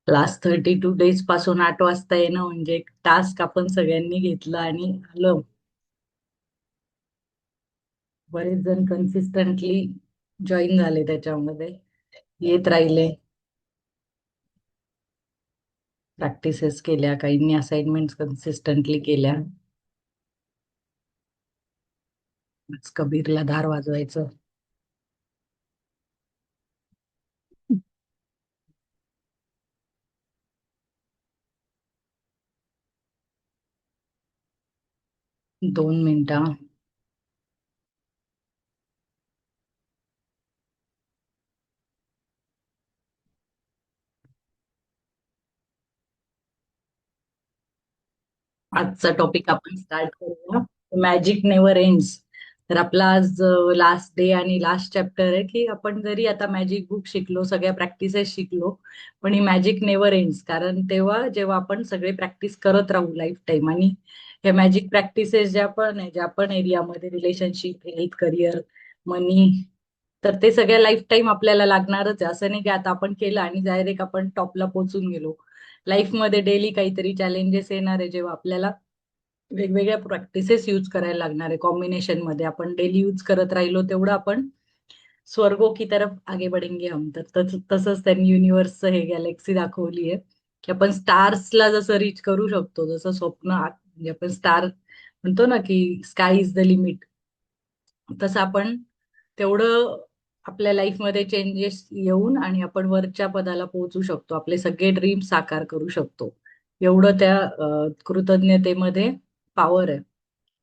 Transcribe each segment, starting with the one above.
Last 32 days पासून 8 वाजता येणं म्हणजे एक टास्क आपण सगळ्यांनी घेतलं आणि आलं. बरेच जण कन्सिस्टंटली जॉईन झाले त्याच्यामध्ये, येत राहिले, प्रॅक्टिसेस केल्या, काहींनी असाइनमेंट कन्सिस्टंटली केल्या. आज कबीरला धार वाजवायचं. 2 मिनिटं. आजचा टॉपिक आपण स्टार्ट करूया. Magic never ends. तर आपला आज लास्ट डे आणि लास्ट चॅप्टर आहे की आपण जरी आता मॅजिक बुक शिकलो, सगळ्या प्रॅक्टिसेस शिकलो, पण ही मॅजिक नेव्हर एंड्स. कारण तेव्हा जेव्हा आपण सगळे प्रॅक्टिस करत राहू लाईफ टाईम, आणि हे मॅजिक प्रॅक्टिसेस ज्या पण आहे, ज्या पण एरियामध्ये, रिलेशनशिप, हेल्थ, करिअर, मनी, तर ते सगळ्या लाईफ टाईम आपल्याला लागणारच आहे. असं नाही की आता आपण केलं आणि डायरेक्ट आपण टॉपला पोहोचून गेलो. लाईफमध्ये डेली काहीतरी चॅलेंजेस येणार आहे, जेव्हा आपल्याला वेगवेगळ्या प्रॅक्टिसेस यूज करायला लागणार आहे. कॉम्बिनेशन मध्ये आपण डेली यूज करत राहिलो तेवढं आपण स्वर्गो की तरफ आगे बढ़ेंगे हम. तर तसंच त्यांनी युनिव्हर्सचं हे गॅलेक्सी दाखवली आहे की आपण स्टार्सला जसं रीच करू शकतो, जसं स्वप्न म्हणजे आपण स्टार म्हणतो ना की स्काय इज द लिमिट, तसं आपण तेवढं आपल्या लाईफमध्ये चेंजेस येऊन आणि आपण वरच्या पदाला पोहोचू शकतो, आपले सगळे ड्रीम साकार करू शकतो. एवढं त्या कृतज्ञतेमध्ये पॉवर आहे.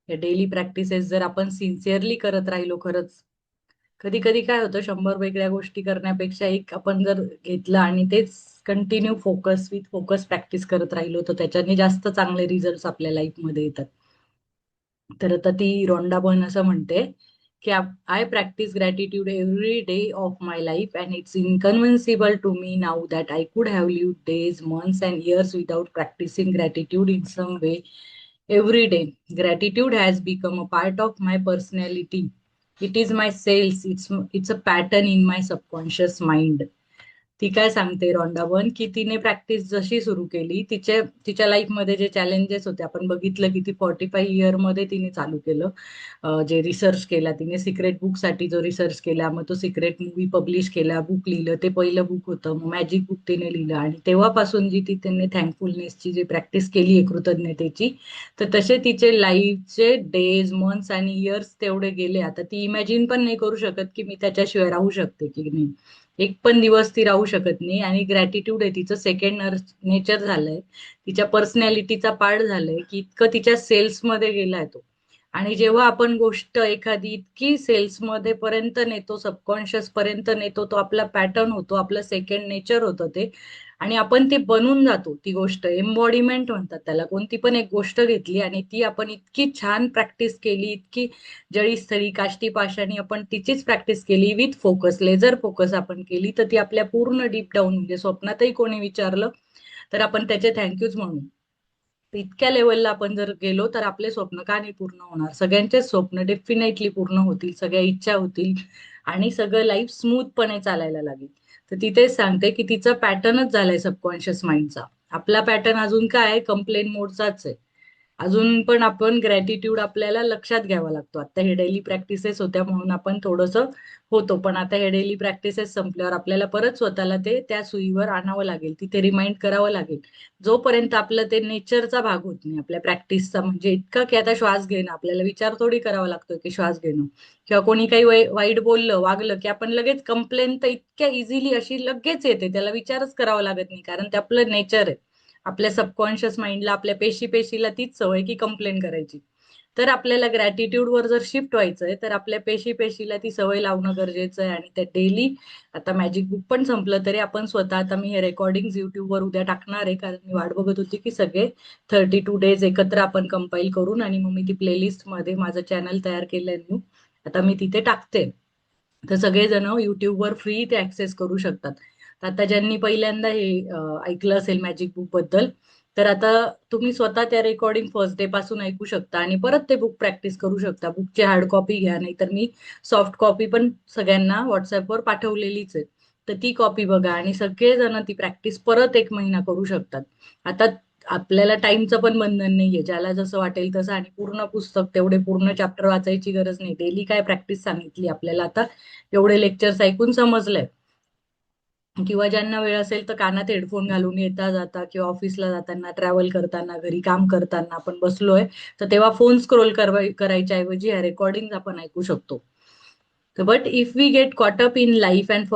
हे डेली प्रॅक्टिसेस जर आपण सिन्सिअरली करत राहिलो खरंच, कधी कधी काय होतं, 100 वेगळ्या गोष्टी करण्यापेक्षा एक आपण जर घेतलं आणि तेच continue focus with focus practice करत राहिलो, तर त्याच्याने जास्त चांगले रिझल्ट आपल्या लाईफमध्ये येतात. तर आता ती रोंडा बर्न असं म्हणते की I practise gratitude every day of my life and it's inconceivable to me now that I could have lived days, months and years without practising gratitude in some way every day. Gratitude has become a part of my personality. It is my cells. It's a pattern in my subconscious mind. ती काय सांगते Rhonda one, की तिने practice जशी सुरू केली, तिच्या लाईफमध्ये जे चॅलेंजेस होते, आपण बघितलं की ती 45 इयर मध्ये तिने चालू केलं. जे रिसर्च केला तिने, सिक्रेट बुक साठी जो रिसर्च केला, मग तो सिक्रेट मूवी पब्लिश केला, बुक लिहिलं, ते पहिलं बुक होतं, मग मॅजिक बुक तिने लिहिलं, आणि तेव्हापासून जी ती तिने थँकफुलनेसची जी प्रॅक्टिस केली आहे, कृतज्ञतेची, तर तसे तिचे लाईफचे डेज, मंथ्स आणि इयर्स तेवढे गेले. आता ती इमॅजिन पण नाही करू शकत की मी त्याच्याशिवाय राहू शकते की नाही. एक पण दिवस ती राहू शकत नाही. आणि ग्रॅटिट्यूड आहे तिचं सेकंड नेचर झालंय, तिच्या पर्सनॅलिटीचा पार्ट झालंय, की इतकं तिच्या सेल्समध्ये गेलाय तो. आणि जेव्हा आपण गोष्ट एखादी इतकी सेल्समध्ये पर्यंत नेतो, सबकॉन्शियस पर्यंत नेतो, तो आपला पॅटर्न होतो, आपलं सेकंड नेचर होतं ते. आणि आपण ते बनून जातो. ती गोष्ट एम्बॉडीमेंट म्हणतात त्याला. कोणती पण एक गोष्ट घेतली आणि ती आपण इतकी छान प्रॅक्टिस केली, इतकी जळी स्थळी काष्टी पाषाणी आपण तिचीच प्रॅक्टिस केली, विथ फोकस, लेझर फोकस आपण केली, तर ती आपल्या पूर्ण डीप डाऊन, म्हणजे स्वप्नातही कोणी विचारलं तर आपण त्याचे थँक्यूच म्हणू. इतक्या लेवलला आपण जर गेलो तर आपले स्वप्न का नाही पूर्ण होणार? सगळ्यांचेच स्वप्न डेफिनेटली पूर्ण होतील, सगळ्या इच्छा होतील, आणि सगळं लाईफ स्मूथपणे चालायला लागेल. तर तिथेच सांगते की तिचं पॅटर्नच झालंय सबकॉन्शियस माइंडचा. आपला पॅटर्न अजून काय आहे, कंप्लेन मोडचाच आहे. अजून पण आपण ग्रॅटिट्यूड आपल्याला लक्षात घ्यावा लागतो. आता हे डेली प्रॅक्टिसेस होत्या म्हणून आपण थोडस होतो, पण आता हे डेली प्रॅक्टिसेस संपल्यावर आपल्याला परत स्वतःला ते त्या सुईवर आणावं लागेल, तिथे रिमाइंड करावं लागेल. जोपर्यंत आपलं ते नेचरचा भाग होत नाही आपल्या प्रॅक्टिसचा, म्हणजे इतका की आता श्वास घेणं, आपल्याला विचार थोडी करावा लागतो की श्वास घेणं, किंवा कोणी काही वाईट बोललं, वागलं की आपण लगेच कंप्लेन तर इतक्या इझिली अशी लगेच येते, त्याला विचारच करावा लागत नाही, कारण ते आपलं नेचर आहे. आपल्या सबकॉन्शियस माइंडला, आपल्या पेशी पेशीला तीच सवय की कंप्लेन करायची. तर आपल्याला ग्रॅटिट्यूड वर जर शिफ्ट व्हायचंय, तर आपल्या पेशी पेशीला ती सवय लावणं गरजेचं आहे. आणि त्या डेली, आता मॅजिक बुक पण संपलं तरी आपण स्वतः, आता मी हे रेकॉर्डिंग युट्यूबवर उद्या टाकणार आहे, कारण मी वाट बघत होती की सगळे 32 डेज एकत्र आपण कंपाईल करून, आणि मग मी ती प्लेलिस्ट मध्ये माझं चॅनल तयार केलंय न्यू, आता मी तिथे टाकते. तर सगळेजण युट्यूबवर फ्री ते ऍक्सेस करू शकतात. तर आता ज्यांनी पहिल्यांदा हे ऐकलं असेल मॅजिक बुक बद्दल, तर आता तुम्ही स्वतः त्या रेकॉर्डिंग फर्स्ट डे पासून ऐकू शकता आणि परत ते बुक प्रॅक्टिस करू शकता. बुकची हार्ड कॉपी घ्या, नाहीतर मी सॉफ्ट कॉपी पण सगळ्यांना व्हॉट्सअपवर पाठवलेलीच आहे. तर ती कॉपी बघा आणि सगळेजण ती प्रॅक्टिस परत 1 महिना करू शकतात. आता आपल्याला टाइमचं पण बंधन नाहीये, ज्याला जसं वाटेल तसं, आणि पूर्ण पुस्तक तेवढे पूर्ण चॅप्टर वाचायची गरज नाही. डेली काय प्रॅक्टिस सांगितली आपल्याला, आता एवढे लेक्चर्स ऐकून समजलंय. किंवा ज्यांना वेळ असेल तर कानात हेडफोन घालून येता जाता किंवा ऑफिसला जाताना, ट्रॅव्हल करताना, घरी काम करताना आपण बसलोय, तर तेव्हा फोन स्क्रोल करायच्या ऐवजी ह्या रेकॉर्डिंग आपण ऐकू शकतो. But if we get caught up in life and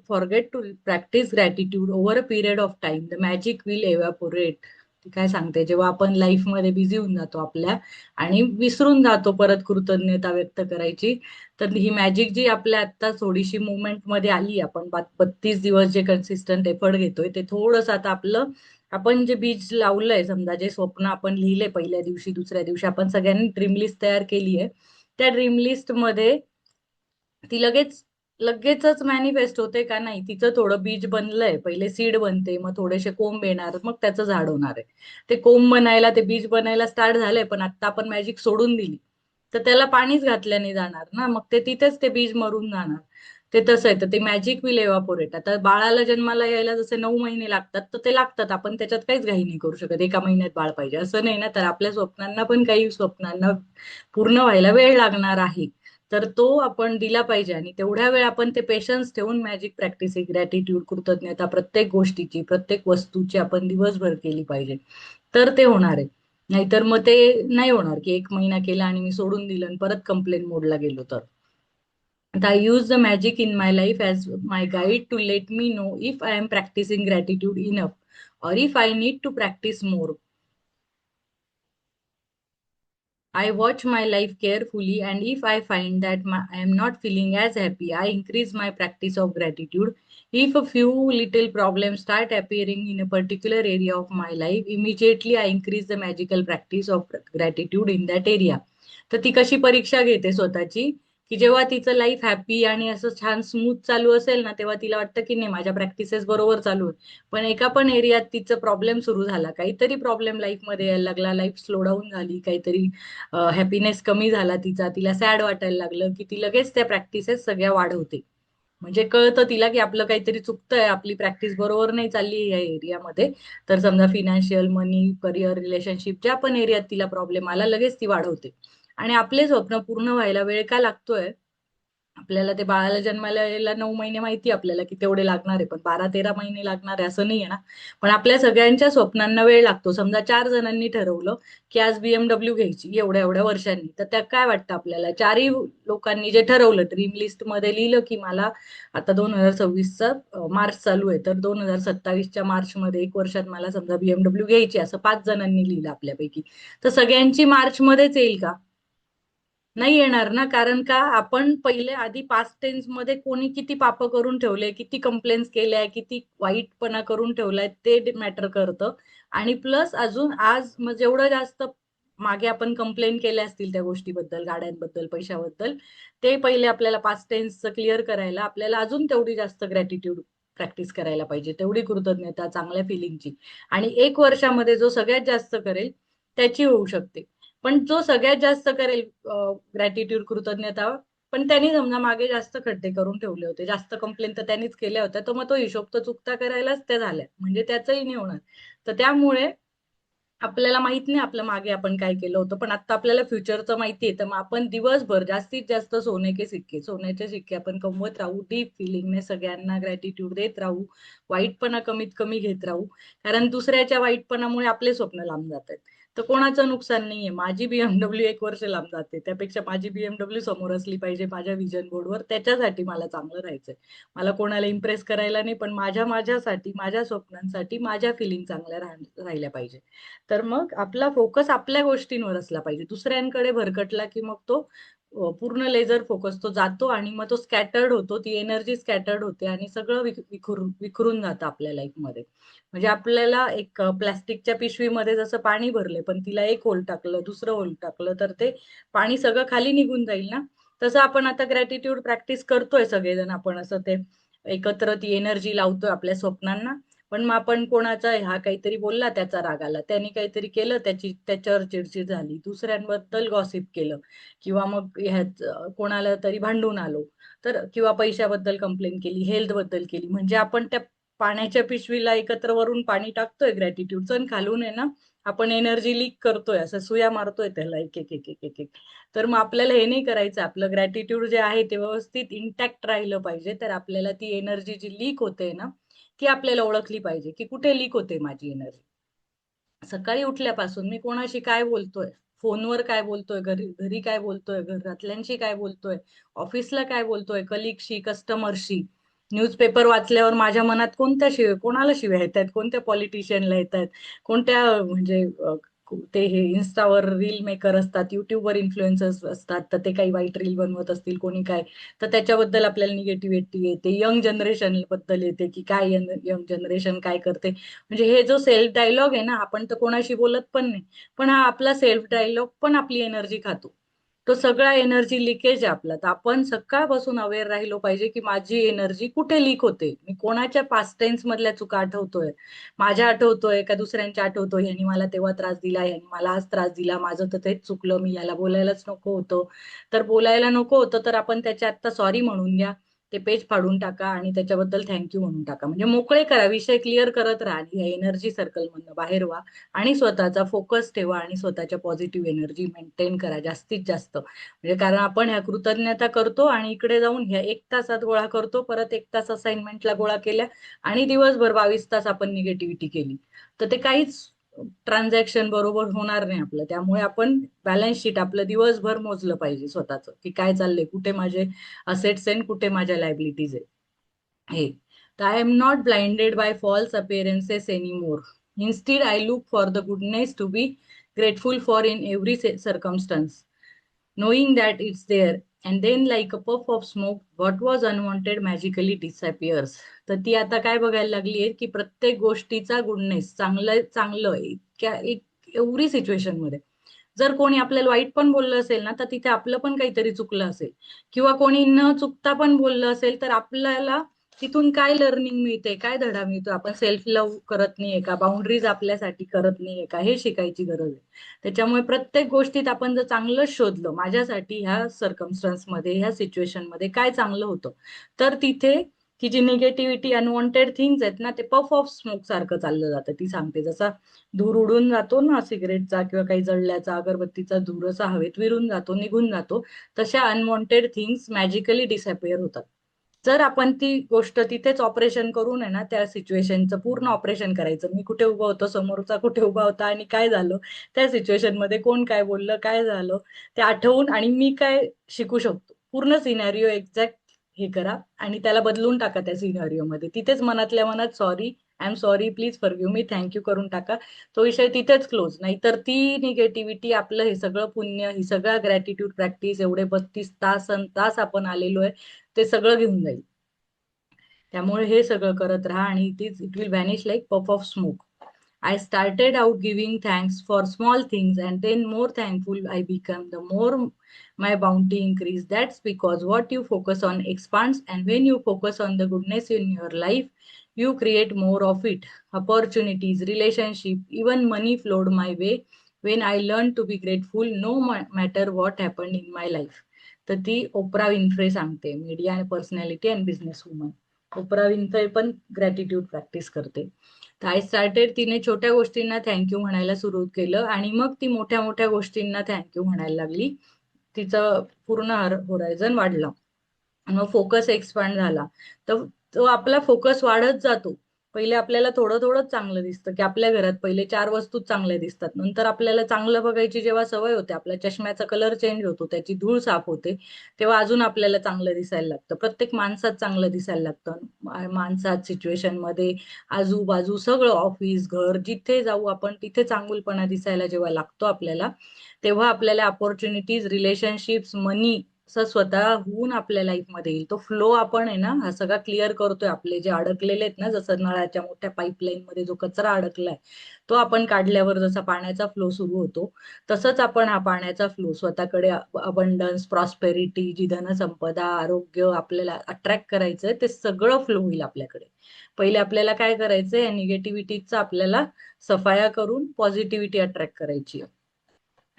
forget to practice gratitude over a period of time, the magic will evaporate. ती काय सांगते, जेव्हा आपण लाईफ मध्ये बिझी होऊन जातो आपल्या आणि विसरून जातो परत कृतज्ञता व्यक्त करायची, तर ही मॅजिक जी आपल्या आता थोडीशी मुवमेंट मध्ये आली, आपण 32 दिवस जे कन्सिस्टंट एफर्ट घेतोय ते थोडंसं आता आपलं, आपण जे बीज लावलंय, समजा जे स्वप्न आपण लिहिले पहिल्या दिवशी दुसऱ्या दिवशी आपण सगळ्यांनी ड्रीम लिस्ट तयार केली आहे, त्या ड्रीम लिस्ट मध्ये ती लगेचच मॅनिफेस्ट होते का नाही, तिचं थोडं बीज बनलंय, पहिले सीड बनते, मग थोडेसे कोंब येणार, मग त्याचं झाड होणार आहे. ते कोंब बनायला, ते बीज बनायला स्टार्ट झालंय, पण आता आपण मॅजिक सोडून दिली तर त्याला पाणीच घातल्याने जाणार ना, मग ते तिथेच ते बीज मरून जाणार. ते तसं आहे, तर ते मॅजिक विल एव्हापोरेट. आता बाळाला जन्माला यायला जसे 9 महिने लागतात, तर ते लागतात, आपण त्याच्यात काहीच घाई नाही करू शकत 1 महिन्यात बाळ पाहिजे असं नाही ना. तर आपल्या स्वप्नांना पण, काही स्वप्नांना पूर्ण व्हायला वेळ लागणार आहे, तर तो आपण दिला पाहिजे. आणि तेवढ्या वेळ आपण ते पेशन्स ठेवून मॅजिक प्रॅक्टिस, ग्रॅटिट्यूड, कृतज्ञता प्रत्येक गोष्टीची, प्रत्येक वस्तूची आपण दिवसभर केली पाहिजे, तर ते होणार आहे. नाहीतर मग ते नाही होणार की 1 महिना केला आणि मी सोडून दिलं आणि परत कंप्लेन मोडला गेलो तर. I use the magic in my life as my guide to let me know if I am practicing gratitude enough or if I need to practice more. I watch my life carefully, and if I find that I am not feeling as happy, I increase my practice of gratitude. If a few little problems start appearing in a particular area of my life, immediately I increase the magical practice of gratitude in that area. तर ती कशी परीक्षा घेते स्वतःची, की जेव्हा तिचं life happy आणि असं छान स्मूथ चालू असेल ना, तेव्हा तिला वाटतं की नाही, माझ्या प्रॅक्टिसेस बरोबर चालू आहे. पण एका पण एरियात तिचं प्रॉब्लेम सुरू झाला, काहीतरी प्रॉब्लेम लाईफमध्ये यायला लागला, लाईफ स्लो डाऊन झाली, काहीतरी हॅपीनेस कमी झाला तिचा, तिला सॅड वाटायला लागलं, की ती लगेच त्या प्रॅक्टिसेस सगळ्या वाढवते. म्हणजे कळतं तिला की आपलं काहीतरी चुकतंय, आपली प्रॅक्टिस बरोबर नाही चालली या एरियामध्ये. तर समजा फिनान्शियल, मनी, करिअर, रिलेशनशिप, ज्या पण एरियात तिला प्रॉब्लेम आला, लगेच ती वाढवते. आणि आपले स्वप्न पूर्ण व्हायला वेळ का लागतोय, आपल्याला ते बाळाला जन्माला यायला 9 महिने माहिती आपल्याला की तेवढे लागणार आहे, पण 12-13 महिने लागणार आहे असं नाहीये ना. पण आपल्या सगळ्यांच्या स्वप्नांना वेळ लागतो. समजा 4 जणांनी ठरवलं की आज बीएमडब्ल्यू घ्यायची एवढ्या एवढ्या वर्षांनी, तर त्या काय वाटतं आपल्याला, चारही लोकांनी जे ठरवलं, ड्रीम लिस्ट मध्ये लिहिलं की मला आता 2026चा मार्च चालू आहे, तर 2027च्या मार्च मध्ये 1 वर्षात मला समजा बीएमडब्ल्यू घ्यायची, असं 5 जणांनी लिहिलं आपल्यापैकी. तर सगळ्यांची मार्च मध्येच येईल का? नाही येणार ना, कारण का आपण पहिले आधी पास्ट टेन्स मध्ये कोणी किती पाप करून ठेवले, किती कंप्लेंट्स केल्या, किती वाईटपणा करून ठेवलाय, ते मॅटर करतं. आणि प्लस अजून आज मग जेवढं जास्त मागे आपण कंप्लेंट केल्या असतील त्या गोष्टीबद्दल, गाड्यांबद्दल, पैशाबद्दल, ते पहिले आपल्याला पास्ट टेन्स क्लिअर करायला आपल्याला अजून तेवढी जास्त ग्रॅटिट्यूड प्रॅक्टिस करायला पाहिजे, तेवढी कृतज्ञता, चांगल्या फिलिंगची. आणि 1 वर्षामध्ये जो सगळ्यात जास्त करेल त्याची होऊ शकते. पण जो सगळ्यात जास्त करेल ग्रॅटिट्यूड, कृतज्ञता, पण त्यांनी समजा मागे जास्त खड्डे करून ठेवले होते, जास्त कंप्लेंट तर त्यांनीच केल्या होत्या, तर मग तो हिशोब तर चुकता करायलाच त्या झाल्या, म्हणजे त्याचंही नाही होणार. तर त्यामुळे आपल्याला माहित नाही आपलं मागे आपण काय केलं होतं, पण आता आपल्याला फ्युचरचं माहिती आहे, तर मग आपण दिवसभर जास्तीत जास्त सोन्याचे सिक्के आपण कमवत राहू, डीप फिलिंगने सगळ्यांना ग्रॅटिट्यूड देत राहू, वाईटपणा कमीत कमी घेत राहू. कारण दुसऱ्याच्या वाईटपणामुळे आपले स्वप्न लांब जात आहेत. तर कोणाचं नुकसान नाहीये. माझी बीएमडब्ल्यू 1 वर्ष लांब जाते, त्यापेक्षा माझी बीएमडब्ल्यू समोर असली पाहिजे माझ्या विजन बोर्डवर, त्याच्यासाठी मला चांगलं राहायचंय. मला कोणाला इम्प्रेस करायला नाही, पण माझ्यासाठी, माझ्या स्वप्नांसाठी, माझ्या फिलिंग चांगल्या राहिल्या पाहिजे. तर मग आपला फोकस आपल्या गोष्टींवर असला पाहिजे. दुसऱ्यांकडे भरकटला की मग तो पूर्ण लेझर फोकस तो जातो आणि मग तो स्कॅटर्ड होतो, ती एनर्जी स्कॅटर्ड होते आणि सगळं विखरून जातं आपल्या लाईफमध्ये. म्हणजे आपल्याला एक प्लास्टिकच्या पिशवीमध्ये जसं पाणी भरले, पण तिला एक होल टाकलं, दुसरं होल टाकलं, तर ते पाणी सगळं खाली निघून जाईल ना. तसं आपण आता ग्रॅटिट्यूड प्रॅक्टिस करतोय सगळेजण, आपण असं ते एकत्र ती एनर्जी लावतोय आपल्या स्वप्नांना. पण मग आपण कोणाचा, हा काहीतरी बोलला त्याचा राग आला, त्यांनी काहीतरी केलं त्याच्यावर चिडचिड झाली, दुसऱ्यांबद्दल गॉसिप केलं, किंवा मग ह्याच कोणाला तरी भांडून आलो, तर किंवा पैशाबद्दल कंप्लेन केली, हेल्थ बद्दल केली, म्हणजे आपण त्या पाण्याच्या पिशवीला एकत्र वरून पाणी टाकतोय ग्रॅटिट्यूडचं, आणि खालून आहे ना आपण एनर्जी लीक करतोय, असं सुया मारतोय त्याला एक एक एक एक एक एक. तर मग आपल्याला हे नाही करायचं. आपलं ग्रॅटिट्यूड जे आहे ते व्यवस्थित इंटॅक्ट राहिलं पाहिजे. तर आपल्याला ती एनर्जी जी लीक होते ना, ती आपल्याला ओळखली पाहिजे की कुठे लीक होते माझी एनर्जी. सकाळी उठल्यापासून मी कोणाशी काय बोलतोय, फोनवर काय बोलतोय, घरी घरी काय बोलतोय, घरातल्यांशी काय बोलतोय, ऑफिसला काय बोलतोय, कलिगशी, कस्टमरशी, न्यूजपेपर वाचल्यावर माझ्या मनात कोणत्या शिवाय कोणाला शिव्या येत आहेत, कोणत्या पॉलिटिशियनला येत आहेत, कोणत्या म्हणजे ते हे इन्स्टावर रील मेकर असतात, युट्यूबवर इन्फ्लुएन्सर्स असतात, तर ते काही वाईट रील बनवत असतील कोणी काय, तर त्याच्याबद्दल आपल्याला निगेटिव्हिटी येते. यंग जनरेशन बद्दल येते की काय यंग जनरेशन काय करते. म्हणजे हे जो सेल्फ डायलॉग आहे ना, आपण तर कोणाशी बोलत पण नाही, पण हा आपला सेल्फ डायलॉग पण आपली एनर्जी खातो. तो सगळा एनर्जी लिकेज आहे आपला. तर आपण सकाळपासून अवेअर राहिलो पाहिजे की माझी एनर्जी कुठे लीक होते, मी कोणाच्या पास्ट टेन्स मधल्या चुका आठवतोय, माझ्या आठवतोय का दुसऱ्यांच्या आठवतोय, ह्यांनी मला तेव्हा त्रास दिला, ह्यांनी मला आज त्रास दिला, माझं तर तेच चुकलं, मी याला बोलायलाच नको होतं. तर बोलायला नको होतं तर आपण त्याच्या आत्ता सॉरी म्हणून घ्या, ते पेज फाडून टाका आणि त्याच्याबद्दल थँक्यू म्हणून टाका. म्हणजे मोकळे करा, विषय क्लिअर करत राहा, या एनर्जी सर्कल मधनं बाहेर व्हा आणि स्वतःचा फोकस ठेवा आणि स्वतःच्या पॉझिटिव्ह एनर्जी मेंटेन करा जास्तीत जास्त. म्हणजे कारण आपण ह्या कृतज्ञता करतो आणि इकडे जाऊन ह्या 1 तासात गोळा करतो, परत 1 तास असाइनमेंटला गोळा केल्या, आणि दिवसभर 22 तास आपण निगेटिव्हिटी केली, तर ते काहीच ट्रान्झॅक्शन बरोबर होणार नाही आपलं. त्यामुळे आपण बॅलन्स शीट आपलं दिवसभर मोजलं पाहिजे स्वतःचं, की काय चाललंय, कुठे माझे असेट्स आहे, कुठे माझ्या लायबिलिटीज आहे. हे तर I am not blinded by false appearances anymore. Instead I look for the goodness to be grateful for in every circumstance, knowing that it's there, and then like a puff of smoke what was unwanted magically disappears. तर ती आता काय बघायला लागली आहे की प्रत्येक गोष्टीचा गुडनेस, चांगलं चांगलं इतक्या एवढी सिच्युएशन मध्ये जर कोणी आपल्याला वाईट पण बोललं असेल ना, तर तिथे आपलं पण काहीतरी चुकलं असेल, किंवा कोणी न चुकता पण बोललं असेल, तर आपल्याला तिथून काय लर्निंग मिळते, काय धडा मिळतो, आपण सेल्फ लव्ह करत नाहीये का, बाउंड्रीज आपल्यासाठी करत नाहीये का, हे शिकायची गरज आहे. त्याच्यामुळे प्रत्येक गोष्टीत आपण जर चांगलं शोधलं, माझ्यासाठी ह्या सर्कमस्टन्स मध्ये, ह्या सिच्युएशन मध्ये काय चांगलं होतं, तर तिथे ती जी निगेटिव्हिटी, अनवॉन्टेड थिंग्स आहेत ना, ते पफ ऑफ स्मोक सारखं चाललं जातं. ती सांगते जसा धूर उडून जातो ना सिगरेटचा किंवा काही जळल्याचा अगरबत्तीचा धूर असा हवेत विरून जातो, निघून जातो, तशा अनवॉन्टेड थिंग्स मॅजिकली डिसअपिअर होतात. जर आपण ती गोष्ट तिथेच ऑपरेशन करून आहे ना, त्या सिच्युएशनचं पूर्ण ऑपरेशन करायचं, मी कुठे उभा होतो, समोरचा कुठे उभा होता आणि काय झालं, त्या सिच्युएशन मध्ये कोण काय बोललं, काय झालं, ते आठवून आणि मी काय शिकू शकतो, पूर्ण सिनारिओ एक्झॅक्ट हे करा आणि त्याला बदलून टाका त्या सिनारिओ मध्ये. तिथेच मनातल्या मनात sorry, I am sorry, please forgive me, thank you करून टाका. तो विषय तिथेच क्लोज. नाहीतर ती निगेटिव्हिटी, आपलं हे सगळं पुण्य, ही सगळं ग्रॅटिट्यूड प्रॅक्टिस, एवढे 32 तास तास आपण आलेलो आहे, ते सगळं घेऊन जाईल. त्यामुळे हे सगळं करत राहा आणि it will vanish like puff of smoke. I started out giving thanks for small things, and then more thankful I become, the more my bounty increase. That's because what you focus on expands, and when you focus on the goodness in your life, you create more of it. Opportunities, relationship, even money flowed my way when I learned to be grateful no matter what happened in my life. तर ती ओप्रा Winfrey सांगते, media personality and business woman. Ophrah Winfrey पण gratitude practice करते. तर I started, तिने छोट्या गोष्टींना thank you म्हणायला सुरू केलं आणि मग ती मोठ्या मोठ्या गोष्टींना थँक्यू म्हणायला लागली. तिचं पूर्ण होरायझन वाढलं, मग फोकस एक्सपांड झाला. तर तो आपला फोकस वाढत जातो. पहिले आपल्याला थोडं थोडं चांगलं दिसतं, की आपल्या घरात पहिले 4 वस्तूच चांगल्या दिसतात, नंतर आपल्याला चांगलं बघायची जेव्हा सवय होते, आपल्या चष्म्याचा कलर चेंज होतो, त्याची धूळ साफ होते, तेव्हा अजून आपल्याला चांगलं दिसायला लागतं. प्रत्येक माणसात चांगलं दिसायला लागतं. माणसात, सिच्युएशन मध्ये, आजूबाजू सगळं, ऑफिस, घर, जिथे जाऊ आपण तिथे चांगुलपणा दिसायला जेव्हा लागतो आपल्याला, तेव्हा आपल्याला अपॉर्च्युनिटीज, रिलेशनशिप्स, मनी असं स्वतःहून आपल्या लाईफमध्ये येईल. तो फ्लो आपण आहे ना, हा सगळा क्लिअर करतोय. आपले जे अडकलेले आहेत ना, जसं नळाच्या मोठ्या पाईपलाईन मध्ये जो कचरा अडकलाय, तो आपण काढल्यावर जसा पाण्याचा फ्लो सुरू होतो, तसंच आपण हा पाण्याचा फ्लो स्वतःकडे, अबंडन्स, प्रॉस्पेरिटी, जी धनसंपदा, आरोग्य आपल्याला अट्रॅक्ट करायचंय, ते सगळं फ्लो होईल आपल्याकडे. पहिले आपल्याला काय करायचंय, निगेटिव्हिटीचा आपल्याला सफाया करून पॉझिटिव्हिटी अट्रॅक्ट करायची.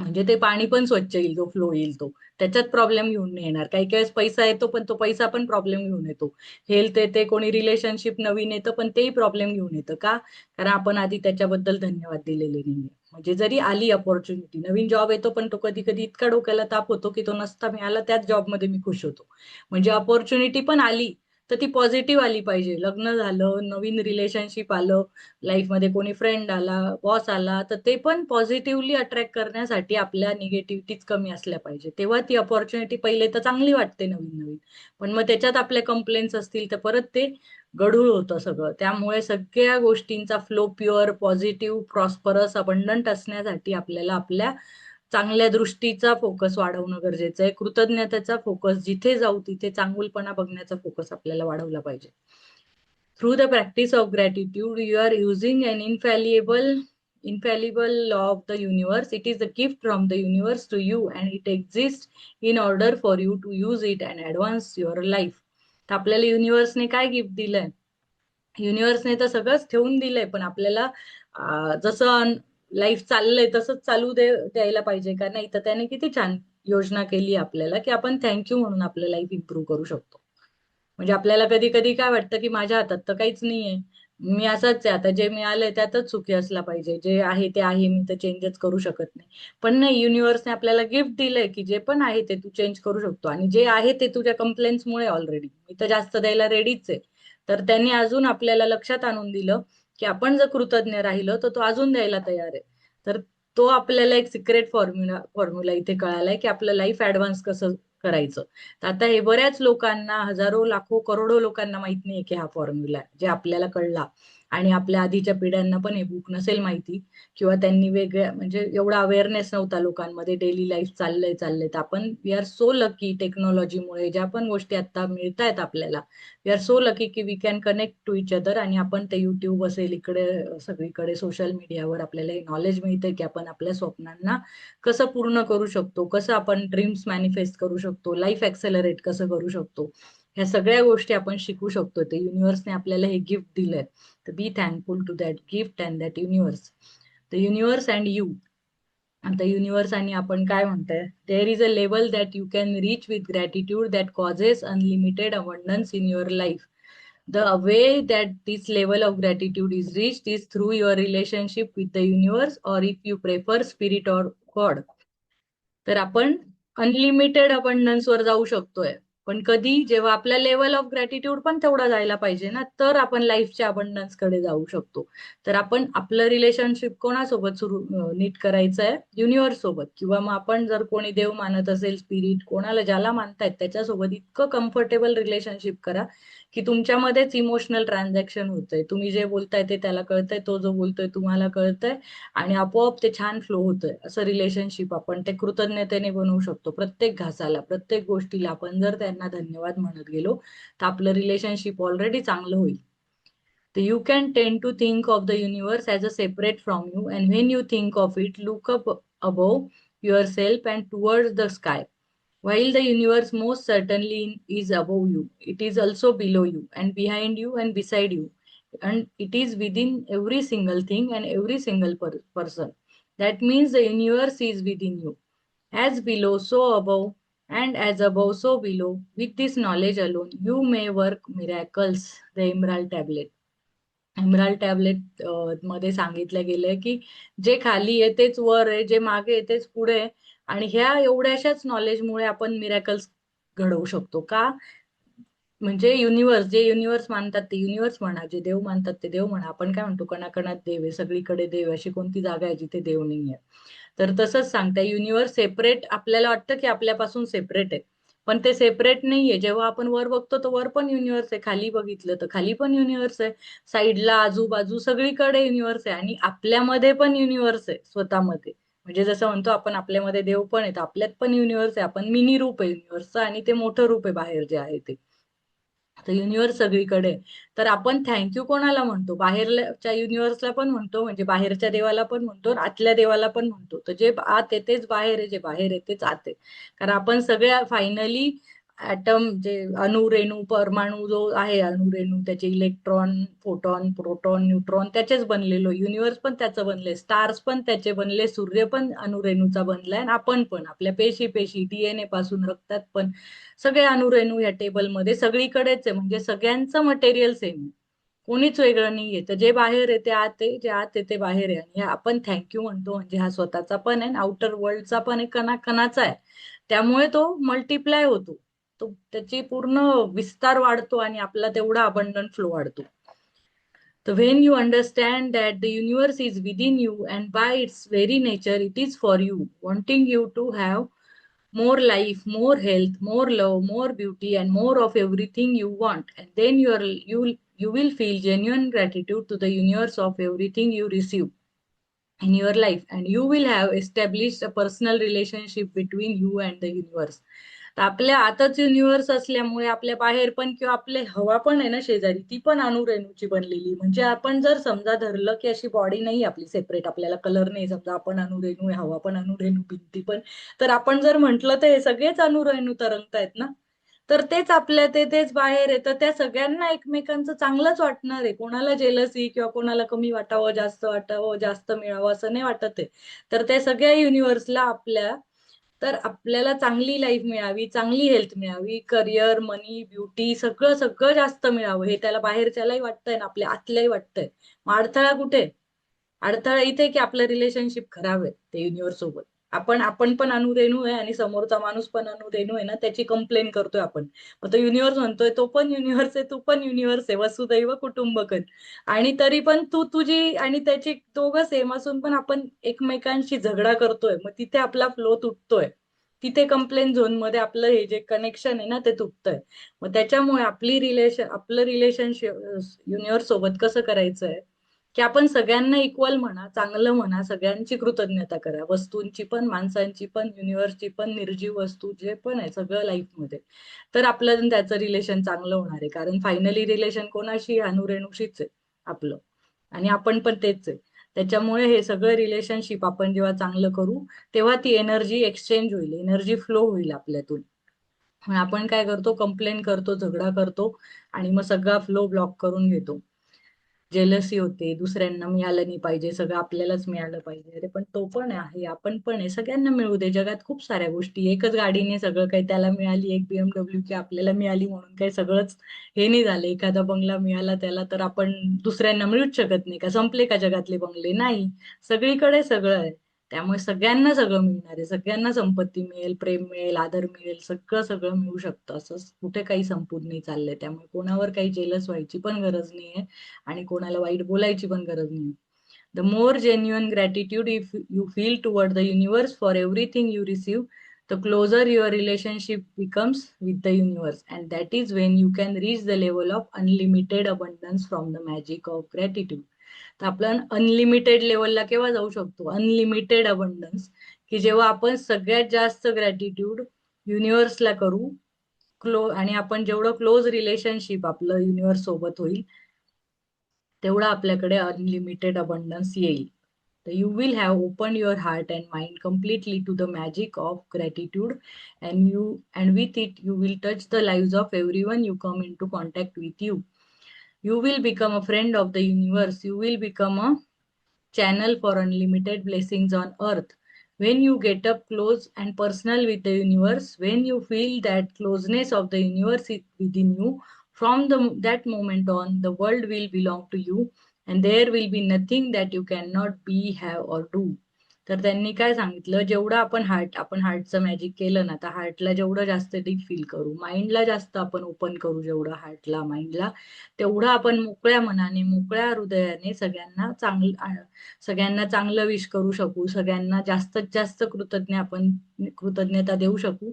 म्हणजे ते पाणी पण स्वच्छ येईल, जो फ्लो येईल तो. त्याच्यात प्रॉब्लेम घेऊन नाही येणार. काही काही वेळेस पैसा येतो, पण तो पैसा पण प्रॉब्लेम घेऊन येतो. हेल्थ येते, कोणी रिलेशनशिप नवीन येतं, पण तेही प्रॉब्लेम घेऊन येतं. का? कारण आपण आधी त्याच्याबद्दल धन्यवाद दिलेले नाहीये. म्हणजे जरी आली अपॉर्च्युनिटी, नवीन जॉब येतो, पण तो कधी कधी इतका डोक्याला ताप होतो की तो नसता मिळाला त्याच जॉबमध्ये मी खुश होतो. म्हणजे अपॉर्च्युनिटी पण आली तर ती पॉझिटिव्ह आली पाहिजे. लग्न झालं, नवीन रिलेशनशिप आलं, लाईफमध्ये कोणी फ्रेंड आला, बॉस आला, तर ते पण पॉझिटिव्हली अट्रॅक्ट करण्यासाठी आपल्या निगेटिव्हिटीज कमी असल्या पाहिजे. तेव्हा ती अपॉर्च्युनिटी पहिले तर चांगली वाटते नवीन नवीन, पण मग त्याच्यात आपले कंप्लेंट्स असतील तर परत ते गढूळ होतं सगळं. त्यामुळे सगळ्या गोष्टींचा flow pure, positive, prosperous, abundant असण्यासाठी आपल्याला आपल्या चांगल्या दृष्टीचा फोकस वाढवणं गरजेचं आहे. कृतज्ञतेचा फोकस, जिथे जाऊ तिथे चांगुलपणा बघण्याचा फोकस आपल्याला वाढवला पाहिजे. Through the practice of gratitude, you are using an infallible law of the universe. It is a gift from the universe to you, and it exists in order for you to use it and advance your life. तर आपल्याला युनिव्हर्सने काय gift दिलंय? युनिव्हर्सने तर सगळंच ठेवून दिलंय, पण आपल्याला जसं लाईफ चाललंय तसंच द्यायला पाहिजे का? नाही तर त्याने किती छान योजना केली आपल्याला, की आपण थँक्यू म्हणून आपलं लाईफ इम्प्रूव्ह करू शकतो. म्हणजे आपल्याला कधी कधी काय वाटतं की माझ्या हातात तर काहीच नाहीये, मी असाच आहे, आता जे मिळालंय त्यातच सुखी असला पाहिजे, जे आहे ते आहे, मी तर चेंजच करू शकत नाही. पण नाही, युनिव्हर्सने आपल्याला गिफ्ट दिलंय की जे पण आहे ते तू चेंज करू शकतो, आणि जे आहे ते तुझ्या कंप्लेंट्समुळे ऑलरेडी मी तर जास्त द्यायला रेडीच आहे. तर त्यांनी अजून आपल्याला लक्षात आणून दिलं की आपण जर कृतज्ञ राहिलो तर तो अजून द्यायला तयार आहे. तर तो आपल्याला एक सिक्रेट फॉर्म्युला इथे कळालाय की आपलं लाईफ ऍडव्हान्स कसं करायचं. तर आता हे बऱ्याच लोकांना, हजारो लाखो करोडो लोकांना माहित नाहीये की हा फॉर्म्युला आहे, जे आपल्याला कळला. आणि आपल्या आधीच्या पिढ्यांना पण हे बुक नसेल माहिती, किंवा त्यांनी वेगळ्या, म्हणजे एवढा अवेअरनेस नव्हता लोकांमध्ये. डेली लाईफ चाललंय तर आपण वी आर सो लकी, टेक्नॉलॉजीमुळे ज्या पण गोष्टी आता मिळतायत आपल्याला, वी आर सो लकी की we can connect to each other. आणि आपण ते युट्यूब असेल, इकडे सगळीकडे सोशल मीडियावर आपल्याला हे नॉलेज मिळतंय की आपण आपल्या स्वप्नांना कसं पूर्ण करू शकतो, कसं आपण ड्रीम्स मॅनिफेस्ट करू शकतो, लाईफ ऍक्सेलरेट कसं करू शकतो, ह्या सगळ्या गोष्टी आपण शिकू शकतो. ते युनिव्हर्सने आपल्याला हे गिफ्ट दिलंय. तर be thankful to that gift and that universe. The universe and you. आता युनिव्हर्स आणि आपण काय म्हणतोय, there is a level that you can reach with gratitude that causes unlimited abundance in your life. The way that this level of gratitude is reached is through your relationship with the universe, or if you prefer, spirit or God. तर आपण unlimited abundance वर जाऊ शकतोय. पण कधी? जेव्हा आपल्या level of gratitude पण तेवढा जायला पाहिजे ना, तर आपण लाईफच्या अबंडन्स कडे जाऊ शकतो. तर आपण आपलं रिलेशनशिप कोणासोबत नीट करायचं आहे? युनिव्हर्स सोबत. किंवा मग आपण जर कोणी देव मानत असेल, स्पिरिट, कोणाला ज्याला मानतायत त्याच्यासोबत इतकं कम्फर्टेबल रिलेशनशिप करा की तुमच्यामध्येच इमोशनल ट्रान्झॅक्शन होतंय. तुम्ही जे बोलताय ते त्याला कळतंय, तो जो बोलतोय तुम्हाला कळतंय, आणि आपोआप ते छान फ्लो होतोय. असं रिलेशनशिप आपण ते कृतज्ञतेने बनवू शकतो. प्रत्येक घासाला, प्रत्येक गोष्टीला आपण जर त्यांना धन्यवाद म्हणत गेलो तर आपलं रिलेशनशिप ऑलरेडी चांगलं होईल. तर you can tend to think of the universe as a separate from you, and when you think of it, look up above yourself and towards the sky. While the universe most certainly is above you, it is also below you and behind you and beside you. And it is within every single thing and every single person. That means the universe is within you. As below, so above, and as above, so below. With this knowledge alone, you may work miracles. The Emerald Tablet. Emerald tablet मध्ये सांगितलं गेलंय की जे खाली आहे तेच वर आहे, जे मागे आहे तेच पुढे आहे. आणि ह्या एवढ्याशाच नॉलेजमुळे आपण मिरॅकल्स घडवू शकतो. का? म्हणजे युनिव्हर्स, जे युनिव्हर्स मानतात ते युनिव्हर्स म्हणा, जे देव मानतात ते देव म्हणा. आपण काय म्हणतो, कणाकणात देव आहे, सगळीकडे देव आहे, अशी कोणती जागा आहे जिथे देव नाहीये? तर तसंच सांगताय, युनिव्हर्स सेपरेट, आपल्याला वाटतं की आपल्यापासून सेपरेट आहे, पण ते सेपरेट नाहीये. जेव्हा आपण वर बघतो तर वर पण युनिव्हर्स आहे, खाली बघितलं तर खाली पण युनिव्हर्स आहे, साईडला, आजूबाजू सगळीकडे युनिव्हर्स आहे. आणि आपल्यामध्ये पण युनिव्हर्स आहे, स्वतःमध्ये. म्हणजे जसं म्हणतो आपण आपल्यामध्ये देव पण आहे, तर आपल्यात पण युनिव्हर्स आहे. आपण मिनी रूप आहे युनिव्हर्सचं, आणि ते मोठं रूप आहे बाहेर जे आहे ते. तर युनिव्हर्स सगळीकडे आहे. तर आपण थँक्यू कोणाला म्हणतो? बाहेरच्या युनिव्हर्सला पण म्हणतो, म्हणजे बाहेरच्या देवाला पण म्हणतो, आणि आतल्या देवाला पण म्हणतो. तर जे आत आहे तेच बाहेर आहे, जे बाहेर आहे तेच आत आहे. कारण आपण सगळ्या फायनली ऍटम जे अणुरेणू परमाणू जो आहे, अणुरेणू त्याचे इलेक्ट्रॉन फोटॉन प्रोटॉन न्यूट्रॉन त्याचेच बनलेलो, युनिव्हर्स पण त्याचं बनले, स्टार्स पण त्याचे बनले, सूर्य पण अणुरेणूचा बनलाय, आणि आपण पण आपल्या पेशी पेशी डीएनए पासून रक्तात पण सगळे अणुरेणू या टेबलमध्ये सगळीकडेच आहे. म्हणजे सगळ्यांचं मटेरियल सेम आहे, कोणीच वेगळं नाहीये. तर जे बाहेर आहे ते आत आहे, जे आत आहे ते बाहेर आहे. आणि आपण थँक्यू म्हणतो म्हणजे हा स्वतःचा पण आहे, आउटर वर्ल्डचा पण आहे, कणा कणाचा आहे. त्यामुळे तो मल्टिप्लाय होतो, तो त्याची पूर्ण विस्तार वाढतो आणि आपला तेवढा अबंडंट फ्लो वाढतो. तर when you understand that the universe is within you and by its very nature it is for you, wanting you to have more life, more health, more love, more beauty, and more of everything you want. And then you will feel genuine gratitude to the universe of everything you receive in your life, and you will have established a personal relationship between you and the universe. तर आपल्या आताच universe असल्यामुळे आपल्या बाहेर पण किंवा आपले हवा पण आहे ना शेजारी, ती पण अणुरेणूची बनलेली. म्हणजे आपण जर समजा धरलं की अशी बॉडी नाही आपली सेपरेट, आपल्याला कलर नाही, समजा आपण अणुरेणू आहे, हवा पण अणुरेणू, भिंती पण, तर आपण जर म्हंटल तर हे सगळेच अणुरेणू तरंगतायत ना, तर तेच आपल्या ते तेच बाहेर आहे. तर त्या सगळ्यांना एकमेकांचं चांगलंच वाटणार आहे, कोणाला जेलसी किंवा कोणाला कमी वाटावं जास्त मिळावं असं नाही वाटत आहे. तर त्या सगळ्या युनिव्हर्सला आपल्या, तर आपल्याला चांगली लाईफ मिळावी, चांगली हेल्थ मिळावी, करिअर, मनी, ब्युटी, सगळं सगळं जास्त मिळावं, हे त्याला बाहेरच्यालाही वाटतंय ना आपल्या आतल्याही वाटतंय. मग अडथळा कुठे? अडथळा इथे की आपलं रिलेशनशिप खराब आहे ते युनिव्हर्स सोबत. आपण पण अणुरेणू आहे आणि समोरचा माणूस पण अणुरेणू आहे ना, त्याची कंप्लेन करतोय आपण. मग तो युनिव्हर्स म्हणतोय तो पण युनिव्हर्स आहे, तू पण युनिव्हर्स आहे, वसुदैव कुटुंबकन. आणि तरी पण तू तुझी आणि त्याची दोघं सेम असून पण आपण एकमेकांशी झगडा करतोय, मग तिथे आपला फ्लो तुटतोय. तिथे कंप्लेन झोन मध्ये आपलं हे जे कनेक्शन आहे ना ते तुटतंय. मग त्याच्यामुळे आपलं रिलेशनशिप युनिव्हर्स सोबत कसं करायचंय की आपण सगळ्यांना इक्वल म्हणा, चांगलं म्हणा, सगळ्यांची कृतज्ञता करा, वस्तूंची पण, माणसांची पण, युनिव्हर्सची पण, निर्जीव वस्तू जे पण आहे सगळं लाईफमध्ये. तर आपलं त्याचं रिलेशन चांगलं होणार आहे, कारण फायनली रिलेशन कोणाशी? अणुरेणूशीच आहे आपलं, आणि आपण पण तेच आहे. त्याच्यामुळे हे सगळं रिलेशनशिप आपण जेव्हा चांगलं करू तेव्हा ती एनर्जी एक्सचेंज होईल, एनर्जी फ्लो होईल आपल्यातून. पण आपण काय करतो? कंप्लेन करतो, झगडा करतो, आणि मग सगळा फ्लो ब्लॉक करून घेतो. जेलसी होते, दुसऱ्यांना मिळालं नाही पाहिजे, सगळं आपल्यालाच मिळालं पाहिजे. अरे पण तो पण आहे, आपण पण आहे, सगळ्यांना मिळू दे. जगात खूप साऱ्या गोष्टी, एकच गाडीने सगळं काही, त्याला मिळाली एक BMW की आपल्याला मिळाली म्हणून काही सगळंच हे नाही झालं. एखादा बंगला मिळाला त्याला तर आपण दुसऱ्यांना मिळूच शकत नाही का? संपले का जगातले बंगले? नाही, सगळीकडे सगळं आहे. त्यामुळे सगळ्यांना सगळं मिळणार आहे, सगळ्यांना संपत्ती मिळेल, प्रेम मिळेल, आदर मिळेल, सगळं सगळं मिळू शकतं. असं कुठे काही संपून नाही चाललंय. त्यामुळे कोणावर काही जेलस व्हायची पण गरज नाहीये आणि कोणाला वाईट बोलायची पण गरज नाही. The more genuine gratitude if you feel toward the universe for everything you receive, the closer your relationship becomes with the universe, and that is when you can reach the level of unlimited abundance from the magic of gratitude. तर आपण unlimited लेवलला केव्हा जाऊ शकतो? Unlimited abundance, की जेव्हा आपण सगळ्यात जास्त ग्रॅटिट्यूड युनिव्हर्सला करू, आणि आपण जेवढं क्लोज रिलेशनशिप आपलं युनिव्हर्स सोबत होईल तेवढा आपल्याकडे अनलिमिटेड अबंडन्स येईल. तर you will have open your heart and mind completely to the magic of gratitude, and with it you will touch the lives of everyone you come into contact with you. You will become a friend of the universe. You will become a channel for unlimited blessings on earth. When you get up close and personal with the universe, when you feel that closeness of the universe within you, from that moment on, the world will belong to you, and there will be nothing that you cannot be, have, or do. तर त्यांनी काय सांगितलं, जेवढं आपण हार्टचं magic केलं ना, तर हार्टला जेवढं जास्त डीप फील करू, माइंडला जास्त आपण ओपन करू, जेवढं हार्टला माइंडला, तेवढं आपण मोकळ्या मनाने, मोकळ्या हृदयाने सगळ्यांना चांगलं विश करू शकू, सगळ्यांना जास्तीत जास्त कृतज्ञता देऊ शकू,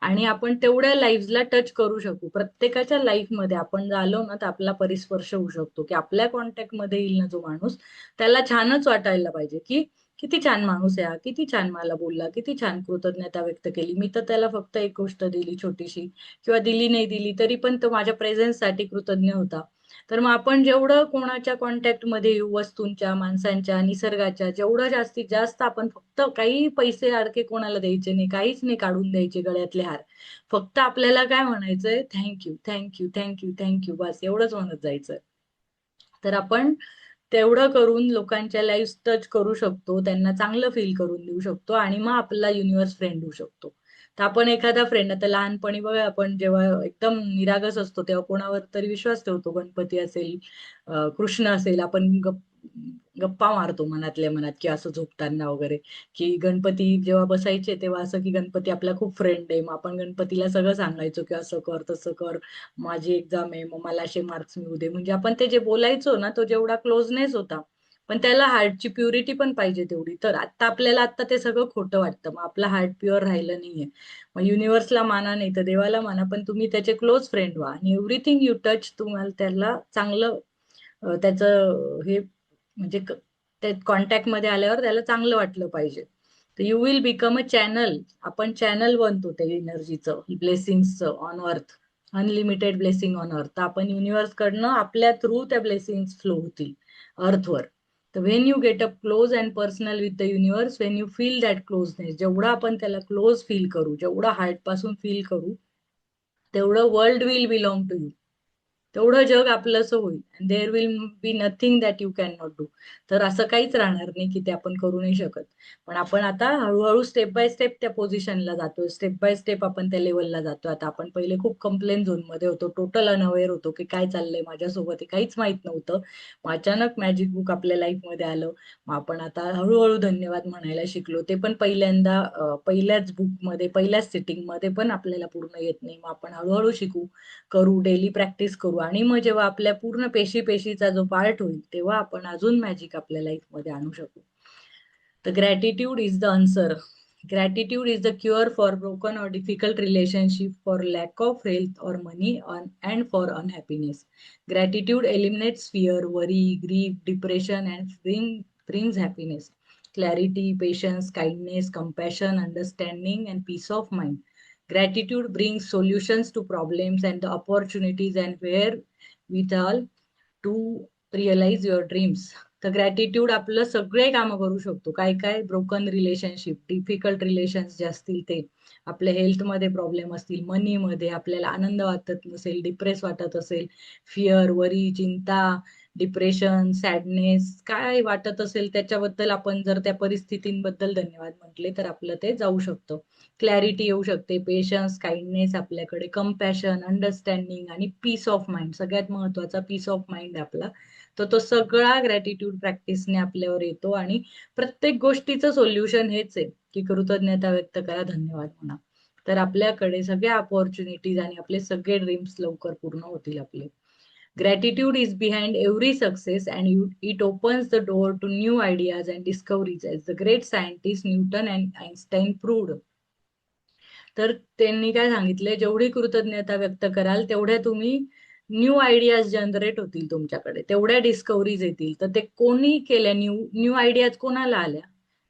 आणि आपण तेवढ्या लाईफला टच करू शकू. प्रत्येकाच्या लाईफमध्ये आपण झालो ना तर आपला परिस्पर्श होऊ शकतो, की आपल्या कॉन्टॅक्टमध्ये येईल ना जो माणूस, त्याला छानच वाटायला पाहिजे, की किती छान माणूस आहे हा, किती छान मला बोलला, किती छान कृतज्ञता व्यक्त केली. मी तर त्याला फक्त एक गोष्ट दिली छोटीशी, किंवा दिली नाही दिली तरी पण तो माझ्या प्रेझेन्ससाठी कृतज्ञ होता. तर मग आपण जेवढं कोणाच्या कॉन्टॅक्टमध्ये येऊ, वस्तूंच्या, माणसांच्या, निसर्गाच्या, जेवढं जास्तीत जास्त आपण फक्त काही पैसे अडके कोणाला द्यायचे नाही, काहीच नाही काढून द्यायचे गळ्यातले हार. फक्त आपल्याला काय म्हणायचंय, थँक्यू, थँक्यू, थँक्यू, थँक्यू, बस एवढंच म्हणत जायचं. तर आपण तेवढं करून लोकांच्या लाईफ टच करू शकतो, त्यांना चांगलं फील करून देऊ शकतो आणि मग आपला युनिव्हर्स फ्रेंड होऊ शकतो. तर आपण एखादा फ्रेंड, आता लहानपणी बघा आपण जेव्हा एकदम निरागस असतो तेव्हा कोणावर तरी विश्वास ठेवतो, गणपती असेल, कृष्ण असेल, आपण गप्पा मारतो मनातल्या मनात, की असं झोपताना वगैरे, की गणपती जेव्हा बसायचे तेव्हा असं की गणपती आपला खूप फ्रेंड आहे, मग आपण गणपतीला सगळं सांगायचो की असं कर तसं कर, माझी एक्झाम आहे मग मला असे मार्क्स मिळू दे. म्हणजे आपण ते जे बोलायचो ना तो जेवढा क्लोजनेस होता, पण त्याला हार्टची प्युरिटी पण पाहिजे तेवढी. तर आता ते सगळं खोटं वाटतं, मग आपलं हार्ट प्युअर राहिलं नाहीये. मग युनिव्हर्सला माना नाही तर देवाला माना, पण तुम्ही त्याचे क्लोज फ्रेंड व्हा आणि एव्हरीथिंग यू टच तुम्हाला त्याला चांगलं त्याचं हे म्हणजे ते कॉन्टॅक्ट मध्ये आल्यावर त्याला चांगलं वाटलं पाहिजे. तर you will become a channel. आपण चॅनल बनतो त्या एनर्जीचं, ब्लेसिंगचं on earth, unlimited blessing on earth. आपण युनिव्हर्स कडनं आपल्या थ्रू त्या ब्लेसिंग फ्लो होतील अर्थवर. तर when you get up close and personal with the universe, when you feel that closeness, जेवढा आपण त्याला क्लोज फील करू, जेवढा हार्ट पासून फील करू, तेवढं world will belong to you, तेवढं जग आपलंसं होईल. There will be nothing that you can not do. तर असं काहीच राहणार नाही की ते आपण करू नाही शकत. पण आपण आता हळूहळू स्टेप बाय स्टेप त्या पोझिशनला जातोय, स्टेप बाय स्टेप आपण त्या लेवलला जातोय. आता आपण पहिले खूप कंप्लेन झोन मध्ये होतो, टोटल अनअवेअर होतो की काय चाललंय माझ्यासोबत, हे काहीच माहित नव्हतं. मग अचानक मॅजिक बुक आपल्या लाईफ मध्ये आलं. मग आपण आता हळूहळू धन्यवाद म्हणायला शिकलो. ते पण पहिल्यांदा पहिल्याच बुकमध्ये, पहिल्याच सिटिंग मध्ये पण आपल्याला पूर्ण येत नाही. मग आपण हळूहळू शिकू, करू, डेली प्रॅक्टिस करू आणि मग जेव्हा आपल्या पूर्ण पेशी पेशीचा जो पार्ट होईल तेव्हा आपण अजून मॅजिक आपल्या लाईफ मध्ये आणू शकू. तर gratitude is the answer. Gratitude is the cure for broken or difficult relationship, for lack of health or money, and for unhappiness. Gratitude eliminates fear, worry, grief, depression, and brings happiness, clarity, patience, kindness, compassion, understanding, and peace of mind. Gratitude brings solutions to problems and the opportunities and where with all to realise your dreams. तर gratitude आपलं सगळे कामं करू शकतो. काय काय broken relationship, difficult relations जे असतील ते, आपल्या हेल्थमध्ये प्रॉब्लेम असतील, मनीमध्ये आपल्याला आनंद वाटत नसेल, डिप्रेस वाटत असेल, फिअर, वरी, चिंता, डिप्रेशन, सॅडनेस, काय वाटत असेल त्याच्याबद्दल आपण जर त्या परिस्थितींबद्दल धन्यवाद म्हटले तर आपलं ते जाऊ शकतं. क्लॅरिटी येऊ शकते, पेशन्स, काइंडनेस आपल्याकडे, कम्पॅशन, अंडरस्टँडिंग आणि पीस ऑफ माइंड. सगळ्यात महत्वाचा पीस ऑफ माइंड आपला. तर तो सगळा ग्रॅटिट्यूड प्रॅक्टिसने आपल्यावर येतो आणि प्रत्येक गोष्टीचं सोल्युशन हेच आहे की कृतज्ञता व्यक्त करा, धन्यवाद म्हणा. तर आपल्याकडे सगळ्या ऑपॉर्च्युनिटीज आणि आपले सगळे ड्रीम्स लवकर पूर्ण होतील आपले. Gratitude is behind every success and it opens the door to new ideas and discoveries, as the great scientists Newton and Einstein proved. तर त्यांनी काय सांगितले, जेवढी कृतज्ञता व्यक्त कराल तेवढ्या तुम्ही न्यू आयडियाज जनरेट होतील तुमच्याकडे, तेवढ्या डिस्कवरीज येतील. तर ते कोणी केल्या, न्यू न्यू आयडियाज कोणाला आल्या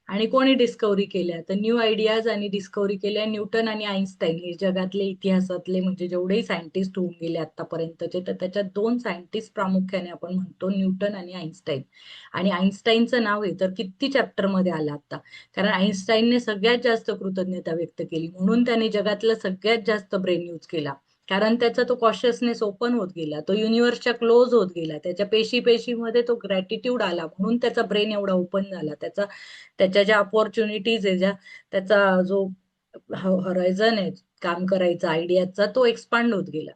आणि कोणी डिस्कवरी केल्या? तर न्यू आयडियाज आणि डिस्कवरी केल्या न्यूटन आणि आईन्स्टाईन, हे जगातले इतिहासातले म्हणजे जेवढेही सायंटिस्ट होऊन गेले आतापर्यंतचे, तर त्याच्यात दोन सायंटिस्ट प्रामुख्याने आपण म्हणतो, न्यूटन आणि आईन्स्टाईन. आणि आईन्स्टाईनचं नाव आहे तर किती चॅप्टर मध्ये आलं आता, कारण आईन्स्टाईनने सगळ्यात जास्त कृतज्ञता व्यक्त केली म्हणून त्याने जगातला सगळ्यात जास्त ब्रेन यूज केला. कारण त्याचा तो कॉशियसनेस ओपन होत गेला, तो युनिव्हर्सच्या क्लोज होत गेला, त्याच्या पेशी पेशीमध्ये तो ग्रॅटिट्यूड आला म्हणून त्याचा ब्रेन एवढा ओपन झाला. त्याच्या ज्या ऑपॉर्च्युनिटीज आहे, त्याचा जो हॉरायझन आहे काम करायचा आयडियाचा, तो एक्सपांड होत गेला.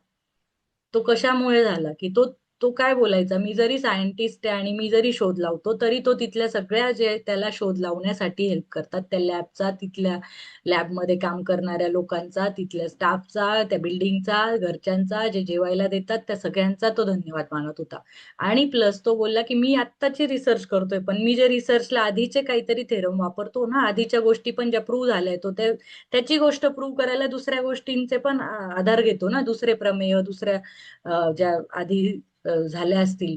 तो कशामुळे झाला की तो काय बोलायचा, मी जरी सायंटिस्ट आहे आणि मी जरी शोध लावतो तरी तो तिथल्या सगळ्या जे त्याला शोध लावण्यासाठी हेल्प करतात त्या लॅबचा, तिथल्या लॅबमध्ये काम करणाऱ्या लोकांचा, तिथल्या स्टाफचा, त्या बिल्डिंगचा, घरच्यांचा, जे जेवायला देतात त्या सगळ्यांचा तो धन्यवाद मानत होता. आणि प्लस तो बोलला की मी आत्ताची रिसर्च करतोय पण मी जे रिसर्चला आधीचे काहीतरी थेरम वापरतो ना, आधीच्या गोष्टी पण ज्या प्रूव्ह झाल्या, तो त्याची गोष्ट प्रूव्ह करायला दुसऱ्या गोष्टींचे पण आधार घेतो ना, दुसरे प्रमेय, दुसऱ्या ज्या आधी झाल्या असतील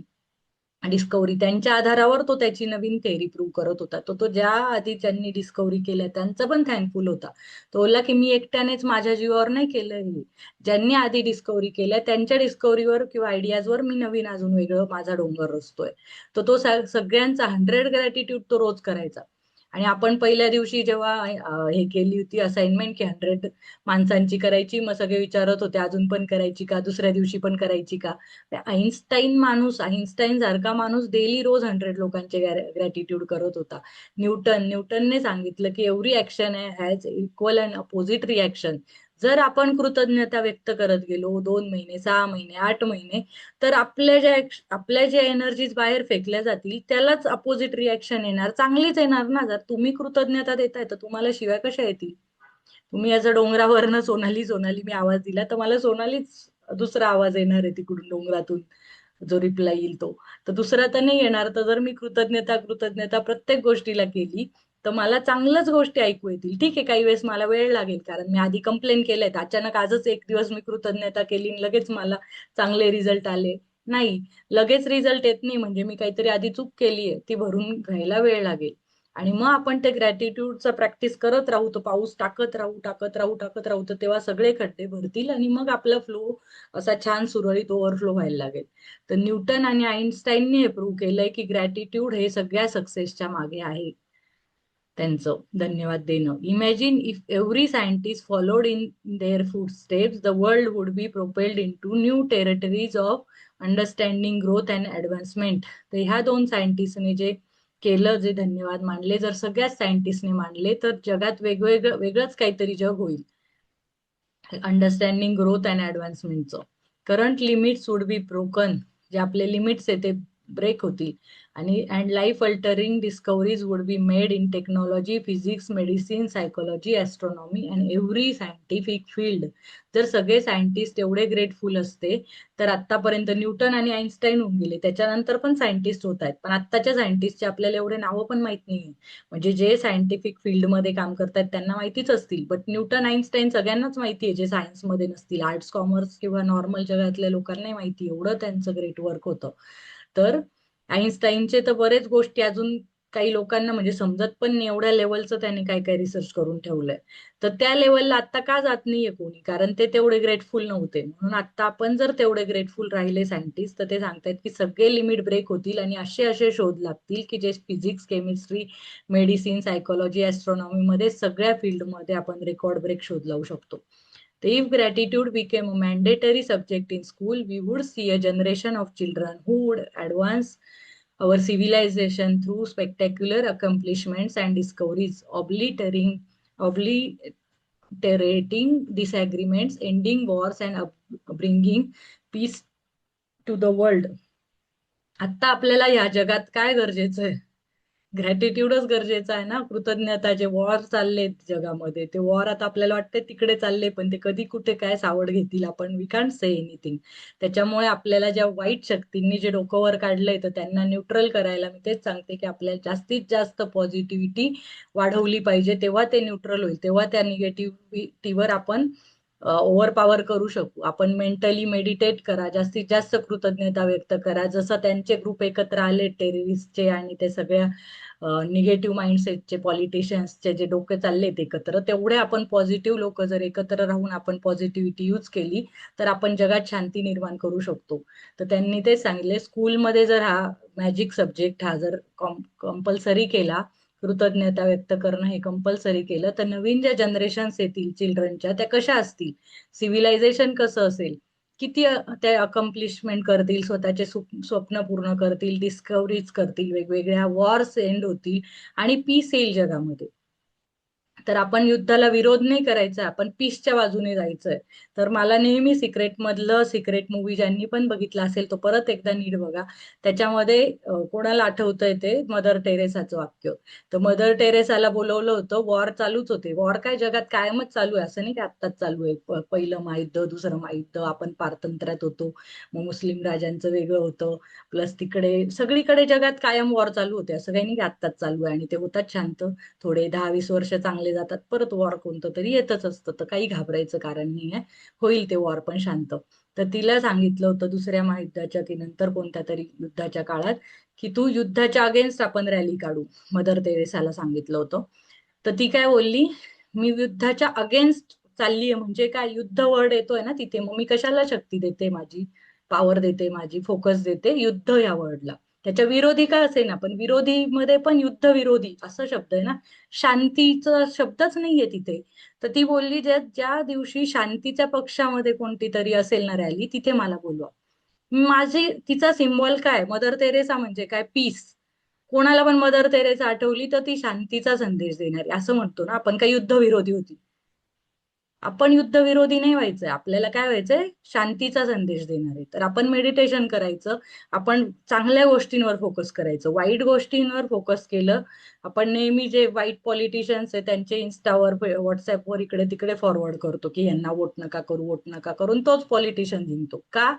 डिस्कवरी त्यांच्या आधारावर तो त्याची नवीन थेअरी प्रूव्ह करत होता. तो तो ज्या आधी ज्यांनी डिस्कवरी केल्या त्यांचा पण थँकफुल होता. तो बोलला की मी एकट्यानेच माझ्या जीवावर नाही केलं हे, ज्यांनी आधी डिस्कवरी केल्या त्यांच्या डिस्कवरीवर किंवा आयडियाजवर मी नवीन अजून वेगळं माझा डोंगर रचतोय. तर तो सगळ्यांचा 100 ग्रॅटिट्यूड तो रोज करायचा. आणि आपण पहिल्या दिवशी जेव्हा हे केली होती असाइनमेंट की 100 माणसांची करायची, मग सगळे विचारत होते अजून पण करायची का, दुसऱ्या दिवशी पण करायची का. आईन्स्टाईन सारखा माणूस डेली रोज 100 लोकांचे ग्रॅटिट्यूड करत होता. न्यूटनने सांगितलं की every action has equal and opposite reaction. जर आपण कृतज्ञता व्यक्त करत गेलो 2 महिने, 6 महिने, 8 महिने, तर आपल्या ज्या एनर्जीज बाहेर फेकल्या जातील त्यालाच अपोजिट रिॲक्शन येणार, चांगलीच येणार ना. जर तुम्ही कृतज्ञता देताय तर तुम्हाला शिव्या कशा येतील. तुम्ही याचा डोंगरावरनं सोनाली सोनाली मी आवाज दिला तर मला सोनालीच दुसरा आवाज येणार आहे तिकडून डोंगरातून, जो रिप्लाय येईल तो. तर दुसरा तर नाही येणार. तर जर मी कृतज्ञता कृतज्ञता प्रत्येक गोष्टीला केली तर मला चांगल्याच गोष्टी ऐकू येतील. ठीक आहे, काही वेळेस मला वेळ लागेल कारण मी आधी कंप्लेन केलंय. अचानक आजच एक दिवस मी कृतज्ञता केली आणि लगेच मला चांगले रिझल्ट आले, नाही. लगेच रिझल्ट येत नाही, म्हणजे मी काहीतरी आधी चूक केलीये ती भरून घ्यायला वेळ लागेल. आणि मग आपण ते ग्रॅटिट्यूडचा प्रॅक्टिस करत राहू, तो पाऊस टाकत राहू टाकत राहू टाकत राहू, तर तेव्हा सगळे खड्डे भरतील आणि मग आपला फ्लो असा छान सुरळीत ओव्हरफ्लो व्हायला लागेल. तर न्यूटन आणि आईन्स्टाईनने हे प्रूव्ह केलंय की ग्रॅटिट्यूड हे सगळ्या सक्सेसच्या मागे आहे. त्यांचं धन्यवाद देणं. Imagine if every scientist followed in their footsteps, the world would be propelled into new territories of understanding, growth and advancement. तर ह्या दोन सायंटिस्टने जे केलं, जे धन्यवाद मानले, जर सगळ्याच सायंटिस्टने मानले तर जगात वेगवेगळं वेगळंच काहीतरी जग होईल. अंडरस्टँडिंग, ग्रोथ अँड ऍडव्हान्समेंटचं. Current limits would be broken. जे आपले लिमिट्स आहे ते ब्रेक होतील. आणि and life altering discoveries would be made in technology, physics, medicine, psychology, astronomy and every scientific field. जर सगळे सायंटिस्ट एवढे ग्रेटफुल असते तर आतापर्यंत न्यूटन आणि आईन्स्टाईन होऊन गेले, त्याच्यानंतर पण सायंटिस्ट होत आहेत, पण आत्ताच्या सायंटिस्टचे आपल्याला एवढे नावं पण माहित नाही. म्हणजे जे सायंटिफिक फील्डमध्ये काम करतात त्यांना माहितीच असतील, बट न्यूटन आईन्स्टाईन सगळ्यांनाच माहिती आहे, जे सायन्समध्ये नसतील. आर्ट्स कॉमर्स किंवा नॉर्मल जगातल्या लोकांना नाही माहिती, एवढं त्यांचं ग्रेट वर्क होतं. तर आईन्स्टाईनचे तर बरेच गोष्टी अजून काही लोकांना म्हणजे समजत पण नाही, एवढ्या लेवलचं त्यांनी काय काय रिसर्च करून ठेवलंय. तर त्या लेवलला आता का जात नाहीये कोणी, कारण ते तेवढे ग्रेटफुल नव्हते. म्हणून आता आपण जर तेवढे ग्रेटफुल राहिले सायंटिस्ट, तर ते सांगतायत की सगळे लिमिट ब्रेक होतील आणि असे असे शोध लागतील की जे physics, chemistry, medicine, psychology, astronomy मध्ये सगळ्या फील्डमध्ये आपण रेकॉर्ड ब्रेक शोध लावू शकतो. If gratitude became a mandatory subject in school, we would see a generation of children who would advance our civilization through spectacular accomplishments and discoveries, obliterating disagreements, ending wars, and bringing peace to the world. आता आपल्याला या जगात काय गरजेचं आहे? ग्रॅटिट्यूडच गरजेचं आहे ना. कृतज्ञता. जे वॉर चाललेत जगामध्ये, ते वॉर आता आपल्याला वाटते तिकडे चालले, पण ते कधी कुठे काय सावड घेतील आपण वी कांट से एनिथिंग. त्याच्यामुळे आपल्याला ज्या वाईट शक्तींनी जे डोकं वर काढलंय तर त्यांना न्यूट्रल करायला मी तेच सांगते की आपल्याला जास्तीत जास्त पॉझिटिव्हिटी वाढवली पाहिजे, तेव्हा ते न्यूट्रल होईल, तेव्हा त्या निगेटिव्हिटीवर आपण ओव्हर पॉवर करू शकू. आपण मेंटली मेडिटेट करा, जास्तीत जास्त कृतज्ञता व्यक्त करा. जसं त्यांचे ग्रुप एकत्र आले टेररिस्टचे आणि ते सगळ्या निगेटिव्ह माइंडसेटचे पॉलिटिशियन्सचे जे डोके चाललेत एकत्र, तेवढे आपण पॉझिटिव्ह लोक जर एकत्र राहून आपण पॉझिटिव्हिटी यूज केली तर आपण जगात शांती निर्माण करू शकतो. तर त्यांनी ते सांगितले स्कूलमध्ये जर हा मॅजिक सब्जेक्ट हा जर कंपल्सरी केला, कृतज्ञता व्यक्त करणं हे कंपल्सरी केलं, तर नवीन ज्या जनरेशन्स येतील चिल्ड्रनच्या, त्या कशा असतील, सिव्हिलायझेशन कसं असेल, किती ते अकम्प्लिशमेंट करतील, स्वतःचे स्वप्न पूर्ण करतील, डिस्कवरीज करतील, वेगवेगळ्या वॉर्स एंड होतील आणि पीस येईल जगामध्ये. तर आपण युद्धाला विरोध नाही करायचा, आपण पीसच्या बाजूने जायचंय. तर मला नेहमी सिक्रेट मधलं, सिक्रेट मूवी ज्यांनी पण बघितला असेल तो परत एकदा नीट बघा. त्याच्यामध्ये कोणाला आठवतंय ते मदर टेरेसाचं वाक्य. तर मदर टेरेसाला बोलवलं होतं, वॉर चालूच होते. वॉर काय जगात कायमच चालू आहे, असं नाही की आत्ताच चालू आहे. पहिलं महायुद्ध, दुसरं महायुद्ध, आपण पारतंत्र्यात होतो, मग मुस्लिम राजांचं वेगळं होतं, प्लस तिकडे सगळीकडे जगात कायम वॉर चालू होते. असं काही नाही की आत्ताच चालू आहे. आणि ते होतात शांत, थोडे 10-20 वर्ष चांगले जातात, परत वॉर कोणतं तरी येतच असतं. तर काही घाबरायचं कारण नाही आहे, होईल ते वॉर पण शांत. तर तिला सांगितलं होतं दुसऱ्या महायुद्धाच्या की नंतर कोणत्या तरी युद्धाच्या काळात की तू युद्धाच्या अगेन्स्ट आपण रॅली काढू. मदर तेरेसाला सांगितलं होतं. तर ती काय बोलली, मी युद्धाच्या अगेन्स्ट चाललीये म्हणजे काय, युद्ध वर्ड येतोय ना तिथे, मग मी कशाला शक्ती देते माझी, पॉवर देते माझी, फोकस देते युद्ध या वर्डला. त्याच्या विरोधी काय असेल ना, पण विरोधी मध्ये पण युद्ध विरोधी असं शब्द आहे ना, शांतीचा शब्दच नाहीये तिथे. तर ती बोलली ज्या ज्या दिवशी शांतीच्या पक्षामध्ये कोणती तरी असेल ना रॅली, तिथे मला बोलवा. माझी तिचा सिम्बॉल काय, मदर तेरेसा म्हणजे काय, पीस. कोणाला पण मदर तेरेसा आठवली तर ती शांतीचा संदेश देणारी, असं म्हणतो ना आपण, काही युद्ध विरोधी होती. आपण युद्ध विरोधी नाही व्हायचंय, आपल्याला काय व्हायचंय, शांतीचा संदेश देणारे. तर आपण मेडिटेशन करायचं, आपण चांगल्या गोष्टींवर फोकस करायचं, वाईट गोष्टींवर फोकस केलं. आपण नेहमी जे वाईट पॉलिटिशियन्स आहे त्यांचे इन्स्टावर व्हॉट्सअपवर इकडे तिकडे फॉरवर्ड करतो की यांना वोट नका करू, वोट नका करून तोच पॉलिटिशियन जिंकतो का?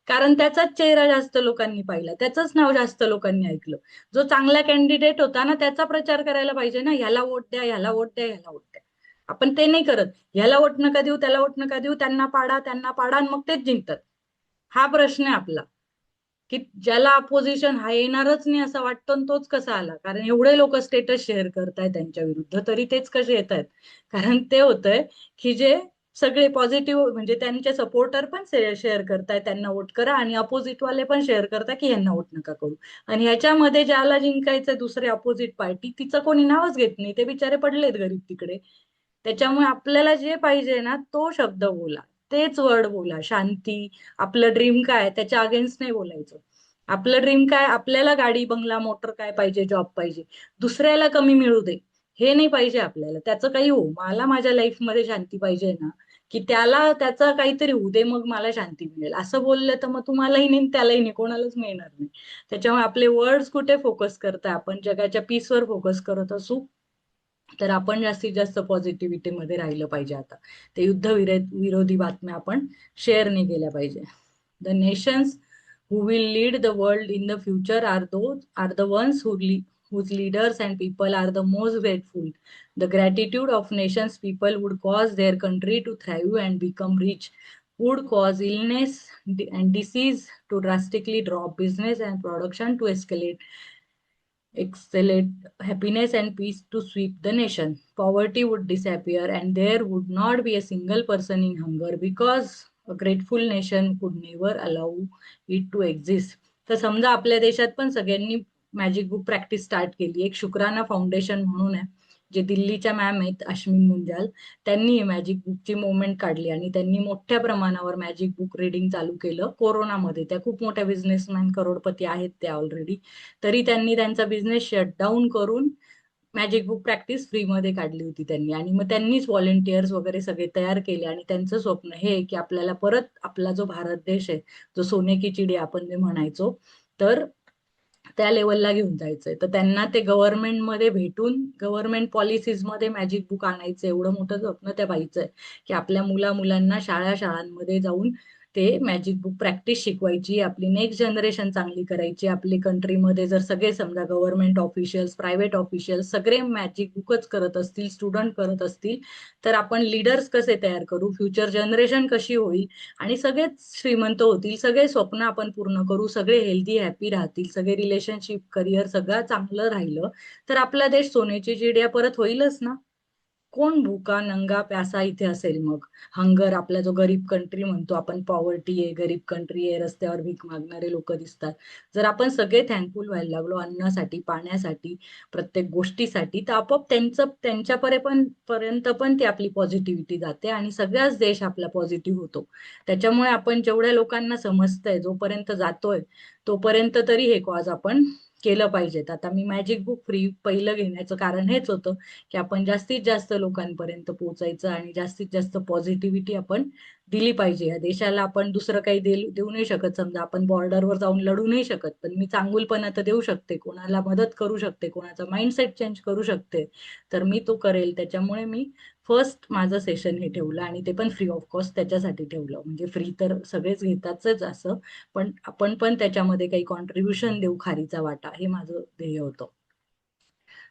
कारण त्याचाच चेहरा जास्त लोकांनी पाहिला, त्याचंच नाव जास्त लोकांनी ऐकलं. जो चांगला कॅन्डिडेट होता ना त्याचा प्रचार करायला पाहिजे ना, ह्याला वोट द्या, ह्याला वोट द्या, ह्याला वोट द्या. आपण ते नाही करत. ह्याला वोट नका देऊ, त्याला वोट नका देऊ, त्यांना पाडा आणि मग तेच जिंकतात. हा प्रश्न आहे आपला, की ज्याला अपोजिशन हा येणारच नाही असं वाटतं आणि तोच कसा आला. कारण एवढे लोक स्टेटस शेअर करतायत त्यांच्या विरुद्ध, तरी तेच कसे येत आहेत. कारण ते होतंय की जे सगळे पॉझिटिव्ह म्हणजे त्यांचे सपोर्टर पण शेअर करतायत त्यांना वोट करा, आणि अपोजिट वाले पण शेअर करतात की यांना वोट नका करू. आणि ह्याच्यामध्ये ज्याला जिंकायचं दुसरे अपोजिट पार्टी, तिचं कोणी नावच घेत नाही, ते बिचारे पडलेत गरीब तिकडे. त्याच्यामुळे आपल्याला जे पाहिजे ना तो शब्द बोला, तेच वर्ड बोला, शांती. आपलं ड्रीम काय त्याच्या अगेन्स्ट नाही बोलायचं. आपलं ड्रीम काय, आपल्याला गाडी बंगला मोटर काय पाहिजे, जॉब पाहिजे, दुसऱ्याला कमी मिळू दे हे नाही पाहिजे आपल्याला. त्याचं काही हो, मला माझ्या लाईफमध्ये शांती पाहिजे ना, की त्याला त्याचं काहीतरी होऊ दे मग मला शांती मिळेल, असं बोललं तर मग तुम्हालाही नाही त्यालाही नाही, कोणालाच मिळणार नाही. त्याच्यामुळे आपले वर्ड्स कुठे फोकस करता, आपण जगाच्या पीसवर फोकस करत असू तर आपण जास्तीत जास्त पॉझिटिव्हिटी मध्ये राहिलं पाहिजे. आता ते युद्ध विरोधी बातम्या आपण शेअर नाही केल्या पाहिजे. The nations who will lead the world in the future are the ones whose leaders and people are the most grateful. The gratitude of nations people would cause their country to thrive and become rich, would cause illness and disease to drastically drop, business and production to escalate, excellent happiness and peace to sweep the nation. Poverty would disappear, and there would not be a single person in hunger because a grateful nation could never allow it to exist. तर समजा आपल्या देशात पण सगळ्यांनी magic book practice start केली. एक शुक्राना foundation म्हणून आहे, जे दिल्लीच्या मॅम आहेत अश्विन मुंजाल, त्यांनी ही मॅजिक बुकची मुवमेंट काढली आणि त्यांनी मोठ्या प्रमाणावर मॅजिक बुक रीडिंग चालू केलं कोरोनामध्ये. त्या खूप मोठ्या बिझनेसमॅन, करोडपती आहेत त्या ऑलरेडी. तरी त्यांनी त्यांचा बिझनेस शटडाऊन करून मॅजिक बुक प्रॅक्टिस फ्रीमध्ये काढली होती त्यांनी. आणि मग त्यांनीच व्हॉलेंटियर्स वगैरे सगळे तयार केले, आणि त्यांचं स्वप्न हे आहे की आपल्याला परत आपला जो भारत देश आहे, जो सोने की चिडी आपण जे म्हणायचो, तर त्या लेवलला घेऊन जायचंय. तर त्यांना ते गव्हर्नमेंटमध्ये भेटून गव्हर्नमेंट पॉलिसीजमध्ये मॅजिक बुक आणायचं, एवढं मोठं स्वप्न त्या बाईचं आहे की आपल्या मुलांना शाळांमध्ये जाऊन ते मॅजिक बुक प्रॅक्टिस शिकवायची, आपली नेक्स्ट जनरेशन चांगली करायची. आपली कंट्रीमध्ये जर सगळे समजा गव्हर्नमेंट ऑफिशियल्स, प्रायव्हेट ऑफिशियल्स सगळे मॅजिक बुकच करत असतील, स्टुडंट करत असतील, तर आपण लीडर्स कसे तयार करू, फ्युचर जनरेशन कशी होईल, आणि सगळेच श्रीमंत होतील, सगळे स्वप्न आपण पूर्ण करू, सगळे हेल्दी हॅपी राहतील, सगळे रिलेशनशिप करिअर सगळं चांगलं राहिलं, तर आपला देश सोन्याची चिडिया परत होईलच ना. कोण भुका नंगा प्यासा इथे असेल मग. हंगर, आपला जो गरीब कंट्री म्हणतो आपण, पॉवर्टी आहे, गरीब कंट्री आहे, रस्त्यावर भीक मागणारे लोक दिसतात. जर आपण सगळे थँकफुल व्हायला लागलो अन्नासाठी, पाण्यासाठी, प्रत्येक गोष्टीसाठी, तर आपोआप त्यांच्यापर्यंत पण ती आपली पॉझिटिव्हिटी जाते आणि सगळाच देश आपला पॉझिटिव्ह होतो. त्याच्यामुळे आपण जेवढ्या लोकांना समजतंय, जोपर्यंत जातोय तोपर्यंत तरी हे कॉज आपण केलं पाहिजेत. आता मी मॅजिक बुक फ्री पहिलं घेण्याचं कारण हेच होतं की आपण जास्तीत जास्त लोकांपर्यंत पोहोचायचं आणि जास्तीत जास्त पॉझिटिव्हिटी आपण दिली पाहिजे. या देशाला आपण दुसरं काही देऊ नाही शकत. समजा आपण बॉर्डरवर जाऊन लढू नाही शकत, पण मी चांगुलपणा तर देऊ शकते, कोणाला मदत करू शकते, कोणाचा माइंडसेट चेंज करू शकते, तर मी तो करेल. त्याच्यामुळे मी फर्स्ट माझं सेशन हे ठेवलं, आणि ते पण फ्री ऑफ कॉस्ट त्याच्यासाठी ठेवलं. म्हणजे फ्री तर सगळेच घेतातच असं, पण आपण पण त्याच्यामध्ये काही कॉन्ट्रीब्युशन देऊ, खारीचा वाटा, हे माझं ध्येय होतं.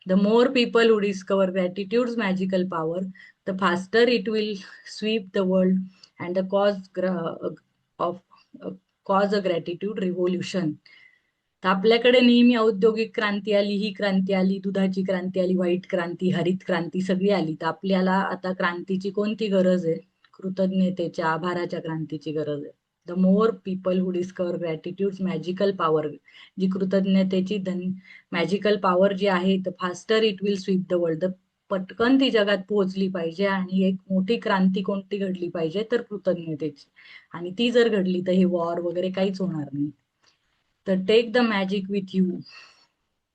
The more people who discover gratitude's magical power, the faster it will sweep the world and the cause of cause a gratitude revolution. तर आपल्याकडे नेहमी औद्योगिक क्रांती आली, ही क्रांती आली, दुधाची क्रांती आली, व्हाईट क्रांती, हरित क्रांती सगळी आली. तर आपल्याला आता क्रांतीची कोणती गरज आहे? कृतज्ञतेच्या, आभाराच्या क्रांतीची गरज आहे. The more people who discover gratitude magical power, जी कृतज्ञतेची मॅजिकल पॉवर जी आहे, the faster it will sweep the world. पटकन ती जगात पोहोचली पाहिजे आणि एक मोठी क्रांती कोणती घडली पाहिजे तर कृतज्ञतेची. आणि ती जर घडली तर हे वॉर वगैरे काहीच होणार नाही. तर take the magic with you.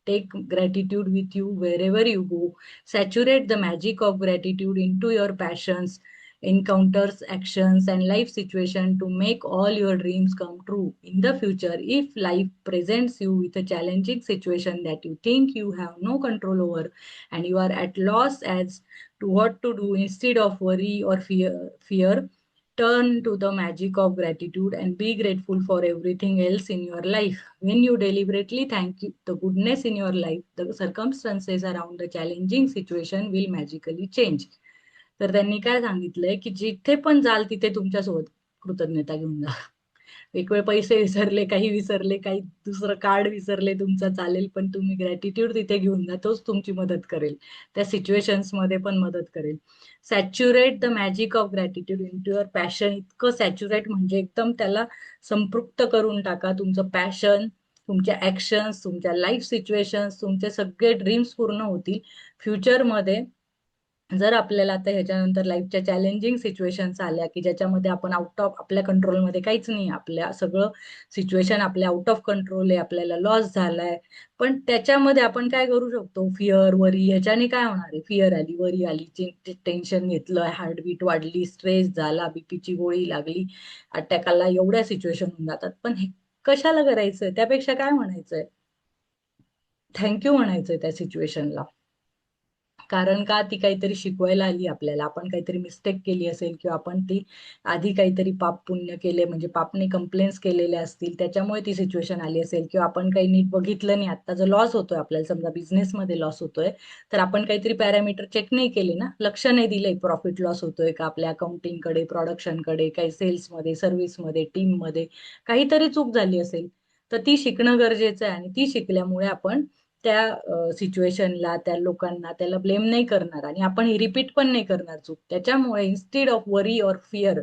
Take gratitude with you wherever you go. Saturate the magic of gratitude into your passions, encounters, actions, and life situation to make all your dreams come true. In the future, if life presents you with a challenging situation that you think you have no control over and you are at loss as to what to do, instead of worry or fear, turn to the magic of gratitude and be grateful for everything else in your life. When you deliberately thank the goodness in your life, the circumstances around the challenging situation will magically change. तर त्यांनी काय सांगितलंय की जिथे पण जाल तिथे तुमच्यासोबत कृतज्ञता घेऊन जा. एक वेळ पैसे विसरले, काही विसरले, काही दुसरं कार्ड विसरले तुमचं चालेल, पण तुम्ही ग्रॅटिट्यूड तिथे घेऊन जा, तोच तुमची मदत करेल. त्या सिच्युएशन्स मध्ये पण मदत करेल. Saturate the magic of gratitude into your passion. इतकं सॅच्युरेट म्हणजे एकदम त्याला संपृक्त करून टाका. तुमचं पॅशन, तुमच्या ऍक्शन्स, तुमच्या लाईफ सिच्युएशन्स, तुमचे सगळे ड्रीम्स पूर्ण होतील फ्युचरमध्ये. जर आपल्याला आता ह्याच्यानंतर लाईफच्या चॅलेंजिंग सिच्युएशन्स आल्या की ज्याच्यामध्ये आपण आउट ऑफ आपल्या कंट्रोलमध्ये काहीच नाही, आपल्या सगळं सिच्युएशन आपल्या आउट ऑफ कंट्रोल आहे, आपल्याला लॉस झालाय, पण त्याच्यामध्ये आपण काय करू शकतो? फिअर, वरी, ह्याच्याने काय होणार आहे? फिअर आली, वरी आली, टेन्शन घेतलं, हार्टबीट वाढली, स्ट्रेस झाला, बीपीची गोळी लागली, अटॅकाला, एवढ्या सिच्युएशन होऊन जातात. पण हे कशाला करायचंय? त्यापेक्षा काय म्हणायचंय? थँक्यू म्हणायचंय त्या सिच्युएशनला. कारण का? ती काहीतरी शिकवायला आली आपल्याला. आपण काहीतरी मिस्टेक केली असेल किंवा आपण ती आधी काहीतरी पाप पुण्य केले, म्हणजे पापने कंप्लेंट्स केलेले असतील, त्याच्यामुळे ती सिच्युएशन आली असेल. किंवा आपण काही नीट बघितलं नाही. आता जर लॉस होतोय आपल्याला, समजा बिझनेसमध्ये लॉस होतोय, तर आपण काहीतरी पॅरामीटर चेक नाही केले ना, लक्ष नाही दिलंय, प्रॉफिट लॉस होतोय का आपल्या अकाउंटिंगकडे, प्रोडक्शनकडे, काही सेल्समध्ये, सर्व्हिसमध्ये, टीममध्ये काहीतरी चूक झाली असेल, तर ती शिकणं गरजेचं आहे. आणि ती शिकल्यामुळे आपण त्या सिच्युएशनला, त्या लोकांना, त्याला ब्लेम नाही करणार आणि आपण ही रिपीट पण नाही करणार चूक. त्याच्यामुळे instead of worry or fear,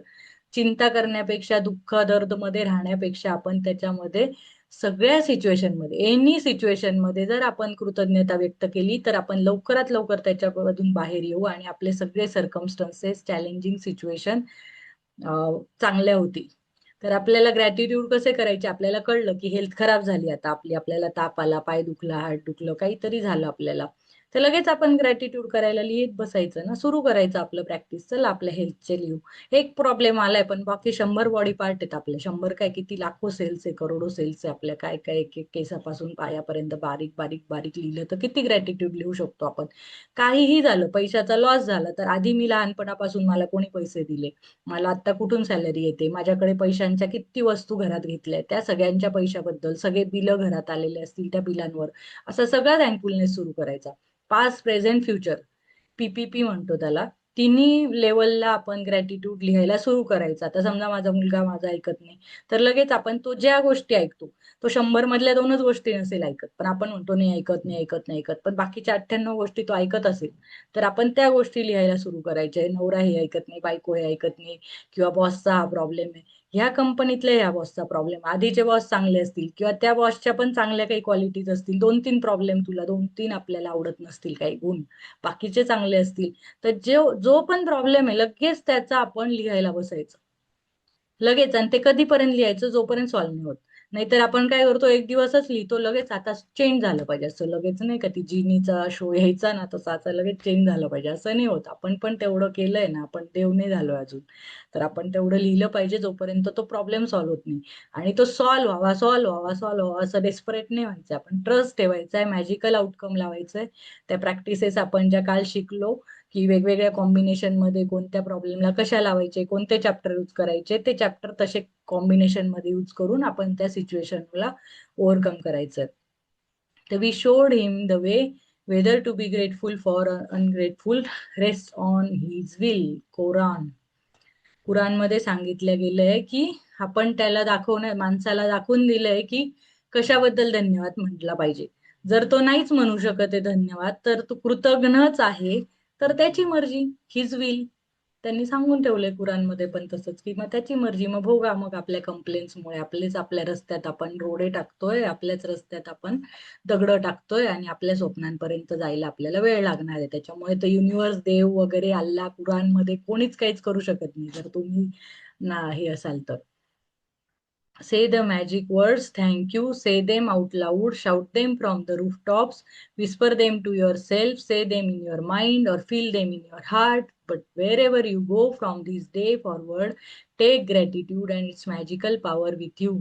चिंता करण्यापेक्षा, दुःख दर्द मध्ये राहण्यापेक्षा, आपण त्याच्यामध्ये सगळ्या सिच्युएशन मध्ये, एनी सिच्युएशन मध्ये जर आपण कृतज्ञता व्यक्त केली तर आपण लवकरात लवकर त्याच्यामधून बाहेर येऊ आणि आपले सगळे सर्कमस्टन्सेस, चॅलेंजिंग सिच्युएशन चांगल्या होतील. तर आपल्याला ग्रॅटिट्यूड कसे करायचे? आपल्याला कळलं की हेल्थ खराब झाली आता आपली, आपल्याला ताप आला, पाय दुखला, हार्ट दुखलं, काहीतरी झालं आपल्याला, तर लगेच आपण ग्रॅटिट्यूड करायला लिहित बसायचं ना, सुरू करायचं आपलं प्रॅक्टिस. चला आपल्या हेल्थचे लिहू. एक प्रॉब्लेम आलाय पण बाकी 100 बॉडी पार्ट आहेत आपले, 100 काय किती लाखो सेल्स आहे, करोडो सेल्स आहे आपल्या, काय काय एक एक केसापासून पायापर्यंत बारीक बारीक बारीक लिहिलं तर किती ग्रॅटिट्यूड लिहू शकतो आपण. काहीही झालं, पैशाचा लॉस झाला, तर आधी मी लहानपणापासून मला कोणी पैसे दिले, मला आता कुठून सॅलरी येते, माझ्याकडे पैशांच्या किती वस्तू घरात घेतल्या, त्या सगळ्यांच्या पैशाबद्दल, सगळे बिलं घरात आलेले असतील त्या बिलांवर, असा सगळा थँकफुलनेस सुरू करायचा. पास्ट, प्रेझेंट, फ्युचर, पीपीपी म्हणतो त्याला. तिन्ही लेवलला आपण ग्रॅटिट्यूड लिहायला सुरू करायचं. आता समजा माझा मुलगा माझा ऐकत नाही, तर लगेच आपण तो ज्या गोष्टी ऐकतो, तो 100 मधल्या 2च गोष्टी नसेल ऐकत, पण आपण म्हणतो नाही ऐकत, नाही ऐकत, नाही ऐकत, पण बाकीच्या 98 गोष्टी तो ऐकत असेल, तर आपण त्या गोष्टी लिहायला सुरू करायच्या. नवरा हे ऐकत नाही, बायको हे ऐकत नाही, किंवा बॉसचा हा प्रॉब्लेम आहे, ह्या कंपनीतल्या ह्या बॉसचा प्रॉब्लेम, आधीचे बॉस चांगले असतील किंवा त्या बॉसच्या पण चांगल्या काही क्वालिटीज असतील, 2-3 प्रॉब्लेम तुला, 2-3 आपल्याला आवडत नसतील काही गुण, बाकीचे चांगले असतील, तर जो पण प्रॉब्लेम आहे लगेच त्याचा आपण लिहायला बसायचं लगेच. आणि ते कधीपर्यंत लिहायचं? जोपर्यंत सॉल्व्ह नाही होत. नाहीतर आपण काय करतो, एक दिवसच लिहितो, लगेच आता चेंज झालं पाहिजे, असं लगेच नाही का, ती जिनीचा शो यायचा ना तसा, आता लगेच चेंज झालं पाहिजे असं नाही होत. आपण पण तेवढं केलंय ना, आपण देव नाही झालो अजून, तर आपण तेवढं लिहिलं पाहिजे जोपर्यंत तो प्रॉब्लेम सॉल्व्ह होत नाही. आणि तो सॉल्व्ह व्हावा, सॉल्व्ह व्हावा, सॉल्व्ह व्हावा, असं डेस्परेट नाही व्हायचं. आपण ट्रस्ट ठेवायचा आहे, मॅजिकल आउटकम लावायचंय. त्या प्रॅक्टिसेस आपण ज्या काल शिकलो, की वेगवेगळ्या कॉम्बिनेशन मध्ये कोणत्या प्रॉब्लेमला कशा लावायचे, कोणते चॅप्टर यूज करायचे, ते चॅप्टर तसे कॉम्बिनेशन मध्ये यूज करून आपण त्या सिच्युएशनला ओव्हरकम करायचं. तर we showed him the way whether to be grateful for ungrateful, rest on his will, Koran. कुराणमध्ये सांगितलं गेलंय की आपण त्याला माणसाला दाखवून दिलंय की कशाबद्दल धन्यवाद म्हटला पाहिजे. जर तो नाहीच म्हणू शकत आहे धन्यवाद, तर तो कृतज्ञच आहे, तर त्याची मर्जी, हिज विल. त्यांनी सांगून ठेवलंय कुराणमध्ये पण तसंच, की मग त्याची मर्जी, मग भोगा मग आपल्या कंप्लेंट्समुळे. आपल्या रस्त्यात आपण रोडे टाकतोय, आपल्याच रस्त्यात आपण दगड टाकतोय आणि आपल्या स्वप्नांपर्यंत जायला आपल्याला वेळ लागणार आहे. त्याच्यामुळे तर युनिव्हर्स, देव वगैरे, अल्ला, कुराणमध्ये कोणीच काहीच करू शकत नाही जर तुम्ही ना हे असाल तर. Say the magic words, thank you, say them out loud, shout them from the rooftops, whisper them to yourself, say them in your mind or feel them in your heart. But wherever you go from this day forward, take gratitude and its magical power with you.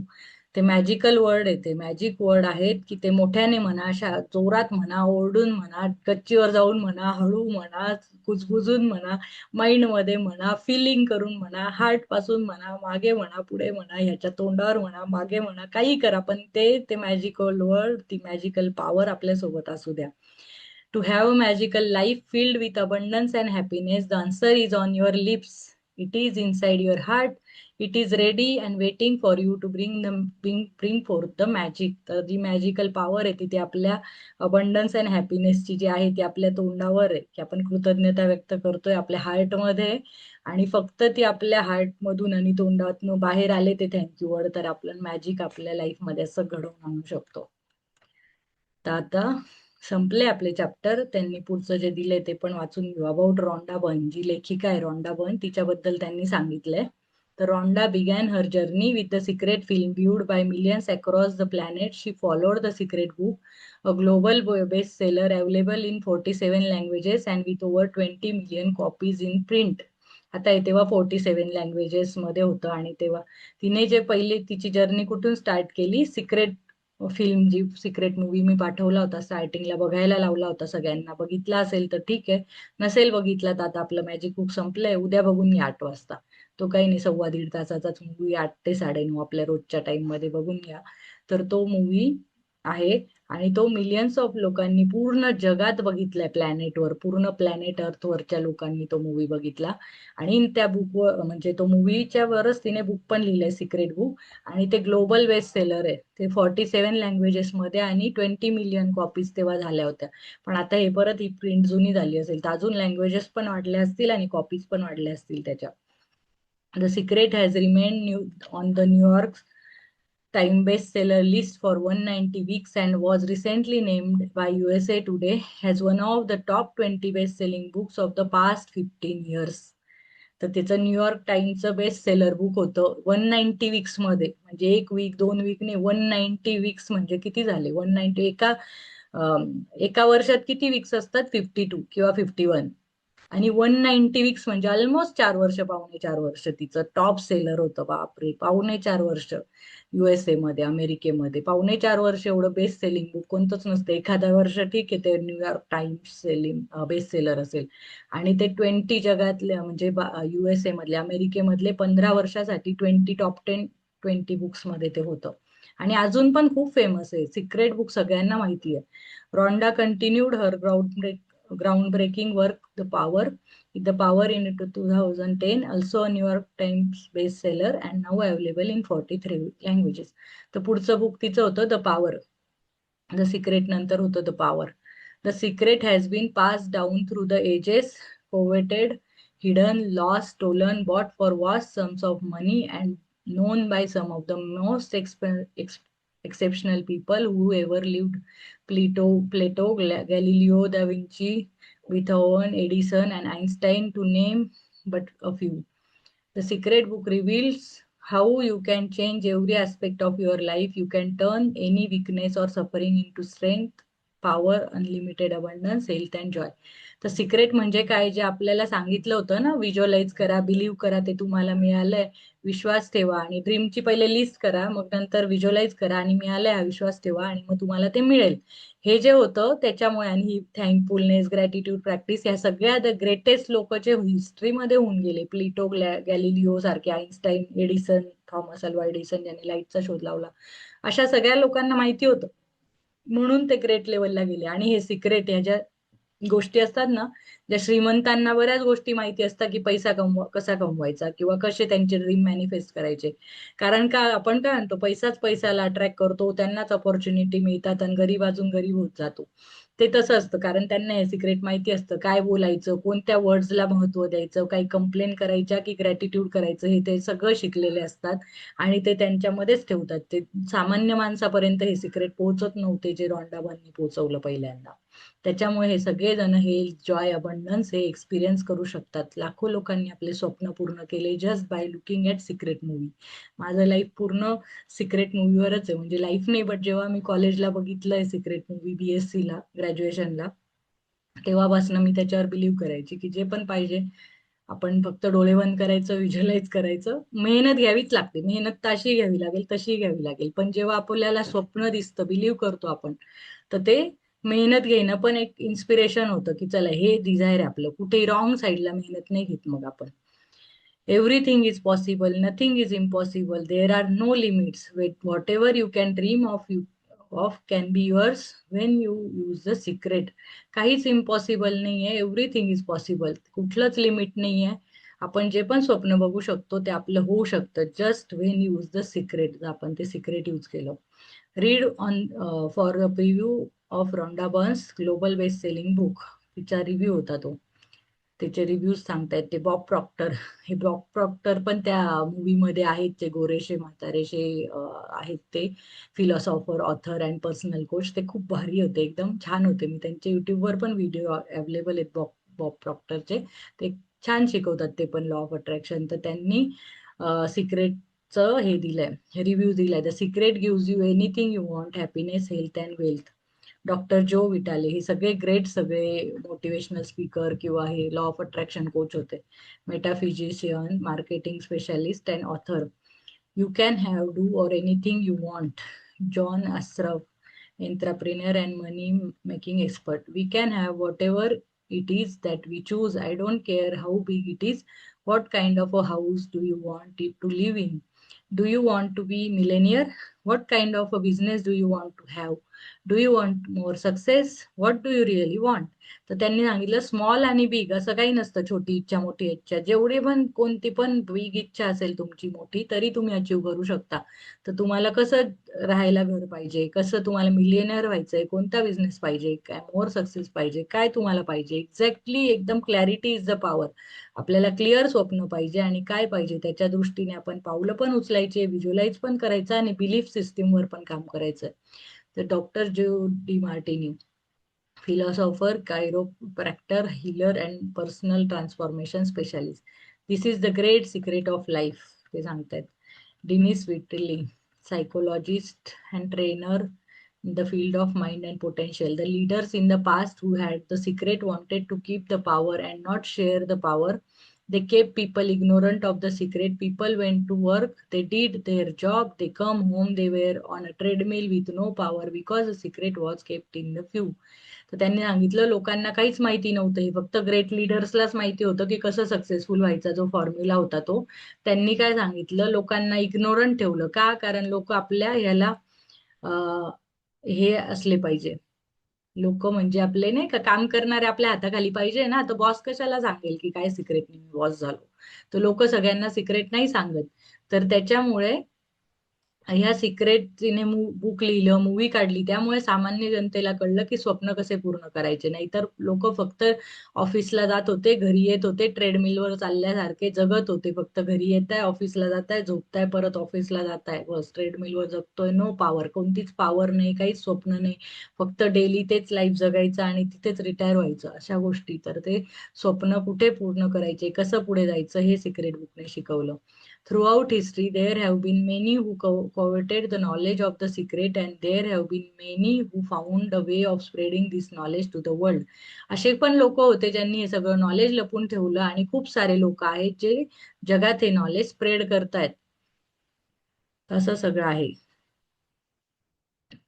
ते magical word आहे, ते magic word आहेत की ते मोठ्याने म्हणा, जोरात म्हणा, ओरडून म्हणा, गच्चीवर जाऊन म्हणा, हळू म्हणा, कुजबुजून म्हणा, माइंड मध्ये म्हणा, फिलिंग करून म्हणा, हार्ट पासून म्हणा, मागे म्हणा, पुढे म्हणा, ह्याच्या तोंडावर म्हणा, मागे म्हणा, काही करा, पण ते मॅजिकल वर्ड, ती मॅजिकल पॉवर आपल्या सोबत असू द्या. To have a magical life filled with abundance and happiness, the answer is on your lips. It is inside your heart. It is ready and waiting for you to bring forth the magic. तर जी magical power आहे ती आपल्या abundance and हॅपीनेसची जी आहे ती आपल्या तोंडावर आहे, की आपण कृतज्ञता व्यक्त करतोय आपल्या हार्टमध्ये, आणि फक्त ती आपल्या हार्टमधून आणि तोंडातून बाहेर आले ते थँक्यू वर्ड, तर आपलं मॅजिक आपल्या लाईफमध्ये असं घडवून आणू शकतो. तर आता संपले आपले चॅप्टर. त्यांनी पुढचं जे दिले ते पण वाचून घेऊ. अबाउट रॉन्डा बर्न, जी लेखिका आहे रॉन्डा बर्न, तिच्याबद्दल त्यांनी सांगितलंय. तर Rhonda began her journey with the secret film viewed by millions across the planet. She followed the secret book, a global bestseller available in 47 languages and with over 20 million copies in print. आता हे तेव्हा 47 languages मध्ये होतं, आणि तेव्हा तिने जे पहिली तिची जर्नी कुठून स्टार्ट केली, सिक्रेट फिल्म, जी सिक्रेट मूवी मी पाठवला होता स्टार्टिंगला, बघायला लावला होता सगळ्यांना. बघितला असेल तर ठीक आहे, नसेल बघितला तर आता आपलं मॅजिक बुक संपलंय, उद्या बघून घ्या 8 वाजता. तो काही नाही, 1.25 तासाचाच मूवी, 8 ते 9:30 आपल्या रोजच्या टाइम मध्ये बघून घ्या. तर तो मूवी आहे, आणि तो मिलियन्स ऑफ लोकांनी पूर्ण जगात बघितलाय, प्लॅनेटवर, पूर्ण प्लॅनेट अर्थवरच्या लोकांनी तो मूवी बघितला. आणि त्या बुकवर, म्हणजे तो मूवीच्या वरच तिने बुक पण लिहिलंय, सिक्रेट बुक. आणि ते ग्लोबल बेस्ट सेलर आहे, ते 47 लँग्वेजेस मध्ये, आणि 20 मिलियन कॉपीज तेव्हा झाल्या होत्या. पण आता हे परत ही प्रिंट जुनी झाली असेल तर अजून लँग्वेजेस पण वाढल्या असतील आणि कॉपीज पण वाढल्या असतील त्याच्या. The secret has remain on the New York time bestseller list for 190 weeks and was recently named by USA Today as one of the top 20 best-selling books of the past 15 years. तर त्याचं New York टाइम्सचं best seller book होतं 190 weeks मध्ये, म्हणजे 1 weak 2 weak नाही, 190 weeks म्हणजे किती झाले, 190 एका वर्षात किती वीक्स असतात, 52 किंवा 51, आणि 190 वीक्स म्हणजे ऑलमोस्ट 4 वर्ष, पावणे 4 वर्ष तिचं टॉप सेलर होतं. बापरे, पावणे 4 वर्ष. युएसए मध्ये, अमेरिकेमध्ये पावणे 4 वर्ष एवढं बेस्ट सेलिंग बुक कोणतंच नसतं. एखादा वर्ष ठीक आहे ते New York times selling best seller असेल, आणि ते 20 जगातले, म्हणजे युएसए मधले, अमेरिकेमधले 15 वर्षासाठी 20 टॉप 10 20 बुक्स मध्ये ते होतं. आणि अजून पण खूप फेमस आहे सिक्रेट बुक, सगळ्यांना माहिती आहे. Rhonda continued her groundbreaking work, The Power in 2010, also a New York Times bestseller and now available in 43 languages. तर पुढचं बुक तिचं होतं द पॉवर. द सिक्रेट नंतर होतं the power. The secret has been passed down through the ages, coveted, hidden, lost, stolen, bought for vast sums of money, and known by some of the most exceptional people who ever lived. Plato, Galileo, Da Vinci, Beethoven, Edison, and Einstein, to name but a few. The secret book reveals how you can change every aspect of your life. You can turn any weakness or suffering into strength, power, unlimited abundance, health and joy. तर secret म्हणजे काय, जे आपल्याला सांगितलं होतं ना, visualise करा, believe करा, ते तुम्हाला मिळालंय, विश्वास ठेवा, आणि ड्रीमची पहिले लिस्ट करा, मग नंतर व्हिज्युअलाइज करा, आणि मिळालंय हा विश्वास ठेवा, आणि मग तुम्हाला ते मिळेल. हे जे होतं त्याच्यामुळे, आणि ही थँकफुलनेस, ग्रॅटिट्यूड प्रॅक्टिस, या सगळ्या द ग्रेटेस्ट लोक जे हिस्ट्रीमध्ये होऊन गेले, प्लिटो, गॅलिलिओ सारखे, Einstein, Edison, Thomas Alva Edison ज्यांनी लाईटचा शोध लावला, अशा सगळ्या लोकांना माहिती होतं, म्हणून ते ग्रेट लेवलला गेले. आणि हे सिक्रेट, ह्याच्या गोष्टी असतात ना, ज्या श्रीमंतांना बऱ्याच गोष्टी माहिती असतात की पैसा कसा कमवायचा किंवा कसे त्यांचे ड्रीम मॅनिफेस्ट करायचे. कारण का आपण काय म्हणतो, पैसाच पैशाला अट्रॅक्ट करतो, त्यांनाच अपॉर्च्युनिटी मिळतात आणि गरीब अजून गरीब होत जातो. ते तसं असतं, कारण त्यांना हे सिक्रेट माहिती असतं, काय बोलायचं, कोणत्या वर्ड्सला महत्त्व द्यायचं, काही कंप्लेन करायच्या की ग्रॅटिट्यूड करायचं, हे ते सगळं शिकलेले असतात आणि ते त्यांच्यामध्येच ठेवतात. ते सामान्य माणसापर्यंत हे सिक्रेट पोहोचत नव्हते, जे रॉन्डाबांनी पोहोचवलं पहिल्यांदा. त्याच्यामुळे हे सगळेजण हेल्थ, जॉय, अबंडन्स हे एक्सपिरियन्स करू शकतात. लाखो लोकांनी आपले स्वप्न पूर्ण केले just by looking at secret movie. माझं लाईफ पूर्ण सिक्रेट मूव्हीवरच आहे. म्हणजे लाईफ नाही, बट जेव्हा मी कॉलेजला बघितलंय सिक्रेट मूव्ही, BSc ला, ग्रॅज्युएशनला, तेव्हापासून मी त्याच्यावर बिलीव्ह करायची की जे पण पाहिजे आपण फक्त डोळे बंद करायचं, व्हिज्युअलाइज करायचं. मेहनत घ्यावीच लागते, मेहनत ताशी घ्यावी लागेल, तशी घ्यावी लागेल, पण जेव्हा आपल्याला स्वप्न दिसतं, बिलीव्ह करतो आपण, तर ते मेहनत घेणं पण एक इन्स्पिरेशन होतं की चला हे डिझायर आहे आपलं. कुठेही रॉंग साईडला मेहनत नाही घेत मग आपण. Everything is possible, nothing is impossible, there are no limits, whatever you can dream of can be yours when you use the secret. काहीच इम्पॉसिबल नाहीये, एव्हरीथिंग इज पॉसिबल. कुठलंच लिमिट नाहीये. आपण जे पण स्वप्न बघू शकतो ते आपलं होऊ शकतं, just when use the secret. आपण ते सिक्रेट यूज केलं. Read on for the preview of Rhonda Byrne's global best selling book. तिचा रिव्ह्यू होता तो. त्याचे रिव्ह्यूज सांगतायत ते बॉब प्रॉक्टर. हे बॉब प्रॉक्टर पण त्या मूवीमध्ये आहेत, जे गोरेशे म्हातारेशे आहेत ते philosopher, author and personal coach. ते खूप भारी होते, एकदम छान होते. मी त्यांचे युट्यूबवर पण व्हिडिओ अवेलेबल आहेत बॉब बॉब प्रॉक्टरचे. ते छान शिकवतात ते पण, लॉ ऑफ अट्रॅक्शन. तर त्यांनी सिक्रेटचं हे दिलंय, रिव्ह्यू दिलाय. The secret gives you anything you want, happiness, health and wealth. Doctor Joe Vitale, हे सगळे ग्रेट, सगळे मोटिवेशनल स्पीकर किंवा हे लॉ ऑफ अट्रॅक्शन कोच होते. Metaphysician, marketing specialist and author. You can have do or anything you want. John Assaraf, entrepreneur and money making expert. We can have whatever it is that we choose. I don't care how big it is. What kind of a house do you want it to live in? Do you want to be millionaire? What kind of a business do you want to have? Do you want more success? What do you really want? तर त्यांनी सांगितलं small आणि big असं काही नसतं, छोटी इच्छा मोठी इच्छा. जेवढी पण कोणती पण बिग इच्छा असेल तुमची मोठी, तरी तुम्ही अचीव्ह करू शकता. तर तुम्हाला कसं राहायला घर पाहिजे, कसं तुम्हाला मिलियनर व्हायचंय, कोणता बिझनेस पाहिजे, काय मोर सक्सेस पाहिजे, काय तुम्हाला पाहिजे, एक्झॅक्टली एकदम क्लॅरिटी इज द पॉवर. आपल्याला क्लिअर स्वप्न पाहिजे आणि काय पाहिजे त्याच्या दृष्टीने आपण पावलं पण उचलायचे, व्हिज्युअलाइज पण करायचं आणि बिलीफ सिस्टीमवर पण काम करायचं. तर डॉक्टर जो D Martini, philosopher, chiropractor, healer, and personal transformation specialist. This is the great secret of life, ते सांगतात. Dinis विटली, psychologist and trainer in the field of mind and potential. The leaders in the past who had the secret wanted to keep the power and not share the power. They kept people ignorant of the secret. People went to work, they did their job, they come home, they were on a treadmill with no power because the secret was kept in the few. तर त्यांनी सांगितलं लोकांना काहीच माहिती नव्हतं, हे फक्त great लिडर्सलाच माहिती होतं की कसं सक्सेसफुल व्हायचा, जो फॉर्म्युला होता तो. त्यांनी काय सांगितलं, लोकांना इग्नोरंट ठेवलं. का? कारण लोक आपल्या ह्याला हे असले पाहिजे. लोक म्हणजे आपले नाही का, काम करणारे आपल्या हाताखाली पाहिजे ना. तर बॉस कशाला सांगेल की काय सिक्रेट मी बॉस झालो. तर लोक सगळ्यांना सिक्रेट नाही सांगत. तर त्याच्यामुळे ह्या सिक्रेट तिने बुक लिहिलं, मूवी काढली, त्यामुळे सामान्य जनतेला कळलं की स्वप्न कसे पूर्ण करायचे. नाहीतर लोक फक्त ऑफिसला जात होते, घरी येत होते, ट्रेडमिलवर चालल्यासारखे जगत होते. फक्त घरी येत आहे, ऑफिसला जात आहे, झोपताय, परत ऑफिसला जात आहे, बस ट्रेडमिलवर जगतोय. नो पॉवर, कोणतीच पॉवर नाही, काहीच स्वप्न नाही. फक्त डेली तेच लाईफ जगायचं आणि तिथेच रिटायर व्हायचं, अशा गोष्टी. तर ते स्वप्न कुठे पूर्ण करायचे, कसं पुढे जायचं, हे सिक्रेट बुकने शिकवलं. Throughout history, there have been many who coveted the knowledge of the secret, and there have been many who found a way of spreading this knowledge to the world. असे पण लोक होते ज्यांनी हे सगळं नॉलेज लपून ठेवलं आणि खूप सारे लोक आहेत जे जगात हे नॉलेज स्प्रेड करतायत. असं सगळं आहे.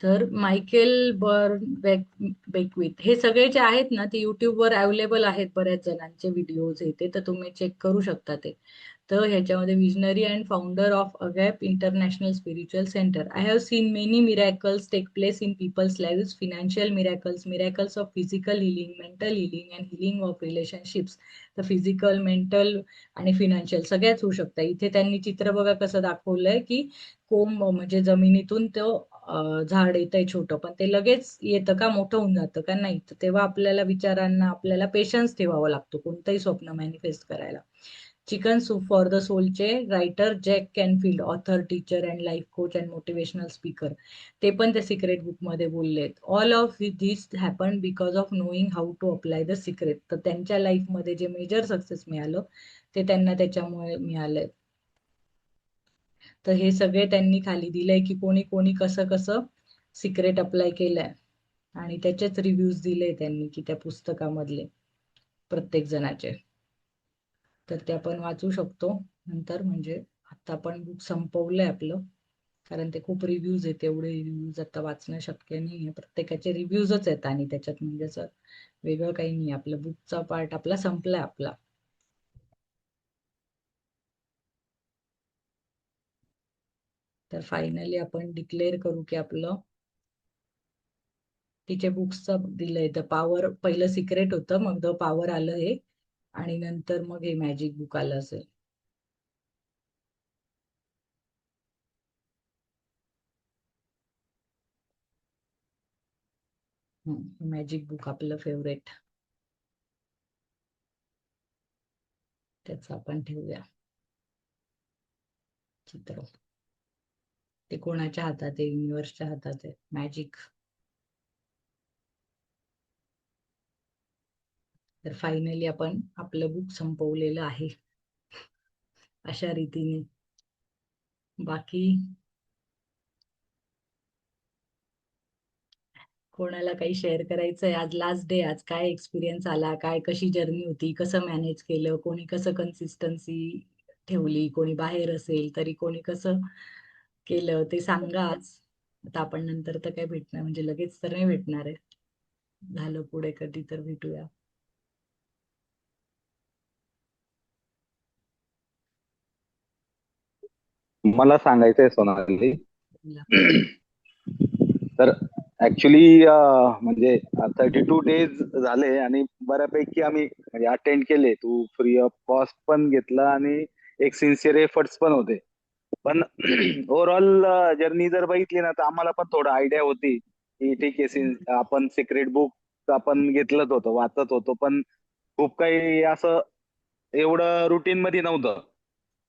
तर मायकेल बेकविथ, हे सगळे जे आहेत ना, ते युट्यूबवर अवेलेबल आहेत, बऱ्याच जणांचे व्हिडिओज येते, तर तुम्ही चेक करू शकता ते. तर ह्याच्यामध्ये visionary and founder of Agape International Spiritual Center. I have seen many miracles take place in people's lives, financial miracles, miracles of physical healing, mental healing and healing of relationships. तर physical, mental आणि financial सगळ्याच होऊ शकतात. इथे त्यांनी चित्र बघा कसं दाखवलंय की कोंब म्हणजे जमिनीतून तो झाड येतंय छोटं, पण ते लगेच येतं का, मोठं होऊन जातं का, नाही. तर तेव्हा आपल्याला विचारांना आपल्याला पेशन्स ठेवावा लागतो कोणतंही स्वप्न मॅनिफेस्ट करायला. चिकन सूप फॉर द सोलचे writer Jack Canfield, author, teacher and life coach and motivational speaker, ते पण त्या सिक्रेट बुक मध्ये बोललेत. All of this happen because of knowing how to apply the secret. तर त्यांच्या लाईफमध्ये जे मेजर सक्सेस मिळालं ते त्यांना त्याच्यामुळे मिळालंय. तर हे सगळे त्यांनी खाली दिलंय की कोणी कोणी कसं कसं सिक्रेट अप्लाय केलंय आणि त्याचेच रिव्ह्यूज दिले त्यांनी की त्या पुस्तकामधले प्रत्येक जणाचे. तर ते आपण वाचू शकतो नंतर. म्हणजे आता आपण बुक संपवलंय आपलं, कारण ते खूप रिव्ह्यूज आहेत. एवढे रिव्ह्यूज आता वाचणं शक्य नाहीये. प्रत्येकाचे रिव्ह्यूजच आहेत आणि त्याच्यात म्हणजे असं वेगळं काही नाही. आपलं बुकचा पार्ट आपला संपलाय आपला. तर फायनली आपण डिक्लेअर करू की आपलं तिचे बुक्सचं दिलंय. द पॉवर पहिलं सिक्रेट होतं, मग द पॉवर आलं हे, आणि नंतर मग हे मॅजिक बुक आलं असेल. मॅजिक बुक आपलं फेवरेट, त्याचं आपण ठेवूया चित्र. ते कोणाच्या हातात आहे? युनिव्हर्सच्या हातात आहे मॅजिक. तर फायनली आपण आपलं बुक संपवलेलं आहे अशा रीतीने. बाकी कोणाला काही शेअर करायचंय? आज लास्ट डे, आज काय एक्सपिरियन्स आला, काय कशी जर्नी होती, कसं मॅनेज केलं, कोणी कसं कन्सिस्टन्सी ठेवली, कोणी बाहेर असेल तरी कोणी कसं केलं ते सांगा आज. आता आपण नंतर तर काय भेटणार, म्हणजे लगेच तर नाही भेटणार आहे. झालं पुढे कधी तर भेटूया. मला सांगायचंय सोनाली. बोला. तर ऍक्च्युली म्हणजे 32 डेज झाले आणि बऱ्यापैकी आम्ही म्हणजे अटेंड केले. तू फ्री ऑफ कॉस्ट पण घेतला आणि एक सिन्सिअर एफर्ट्स पण होते. पण ओव्हरऑल जर्नी जर बघितली ना तर आम्हाला पण थोडं आयडिया होती की ठीक आहे, आपण सिक्रेट बुक आपण घेतलंच होतं, वाचत होतो, पण खूप काही असं एवढं रुटीन मध्ये नव्हतं.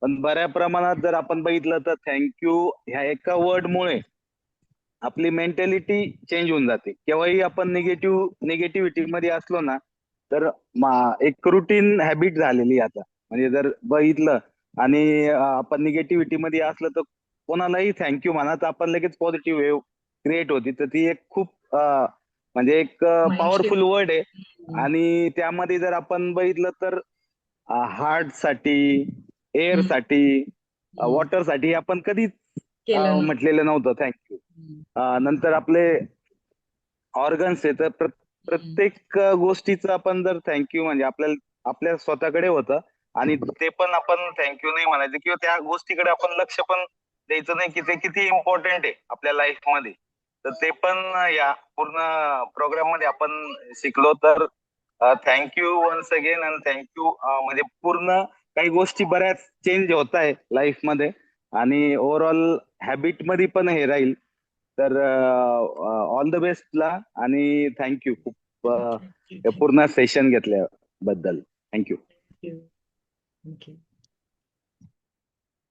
पण बऱ्या प्रमाणात जर आपण बघितलं तर थँक्यू ह्या एका वर्ड मुळे आपली मेंटॅलिटी चेंज होऊन जाते. केव्हाही आपण निगेटिव्हिटी मध्ये असलो ना तर एक रुटीन हॅबिट झालेली आहे आता. म्हणजे जर बघितलं आणि आपण निगेटिव्हिटी मध्ये असलं तर कोणालाही थँक्यू म्हणा तर आपण लगेच पॉझिटिव्ह वेव्ह क्रिएट होती. तर ती एक खूप म्हणजे एक माइंडशिफ्ट. पॉवरफुल वर्ड आहे. आणि त्यामध्ये जर आपण बघितलं तर हार्ट साठी, एअर साठी, वॉटर साठी आपण कधीच केलं म्हटलेलं नव्हतं थँक्यू. नव्हतं. नंतर आपले ऑर्गन्स आहे तर हम्म. प्रत्येक गोष्टीचं आपण जर थँक्यू म्हणजे आपल्याला आपल्या स्वतःकडे होतं आणि ते पण आपण थँक्यू नाही म्हणायचं किंवा त्या गोष्टीकडे आपण लक्ष पण द्यायचं नाही की ते किती इम्पॉर्टंट आहे आपल्या लाईफ मध्ये. तर ते पण या पूर्ण प्रोग्राम मध्ये आपण शिकलो. तर थँक्यू वन्स अगेन आणि थँक्यू म्हणजे पूर्ण काही गोष्टी बऱ्याच चेंज होत आहे लाईफ मध्ये आणि ओव्हरऑल हॅबिट मध्ये पण हे राहील. तर ऑल द बेस्टला आणि थँक्यू खूप थँक्यू. हे थँक्यू. पूर्ण सेशन घेतल्याबद्दल. थँक्यू. थँक्यू.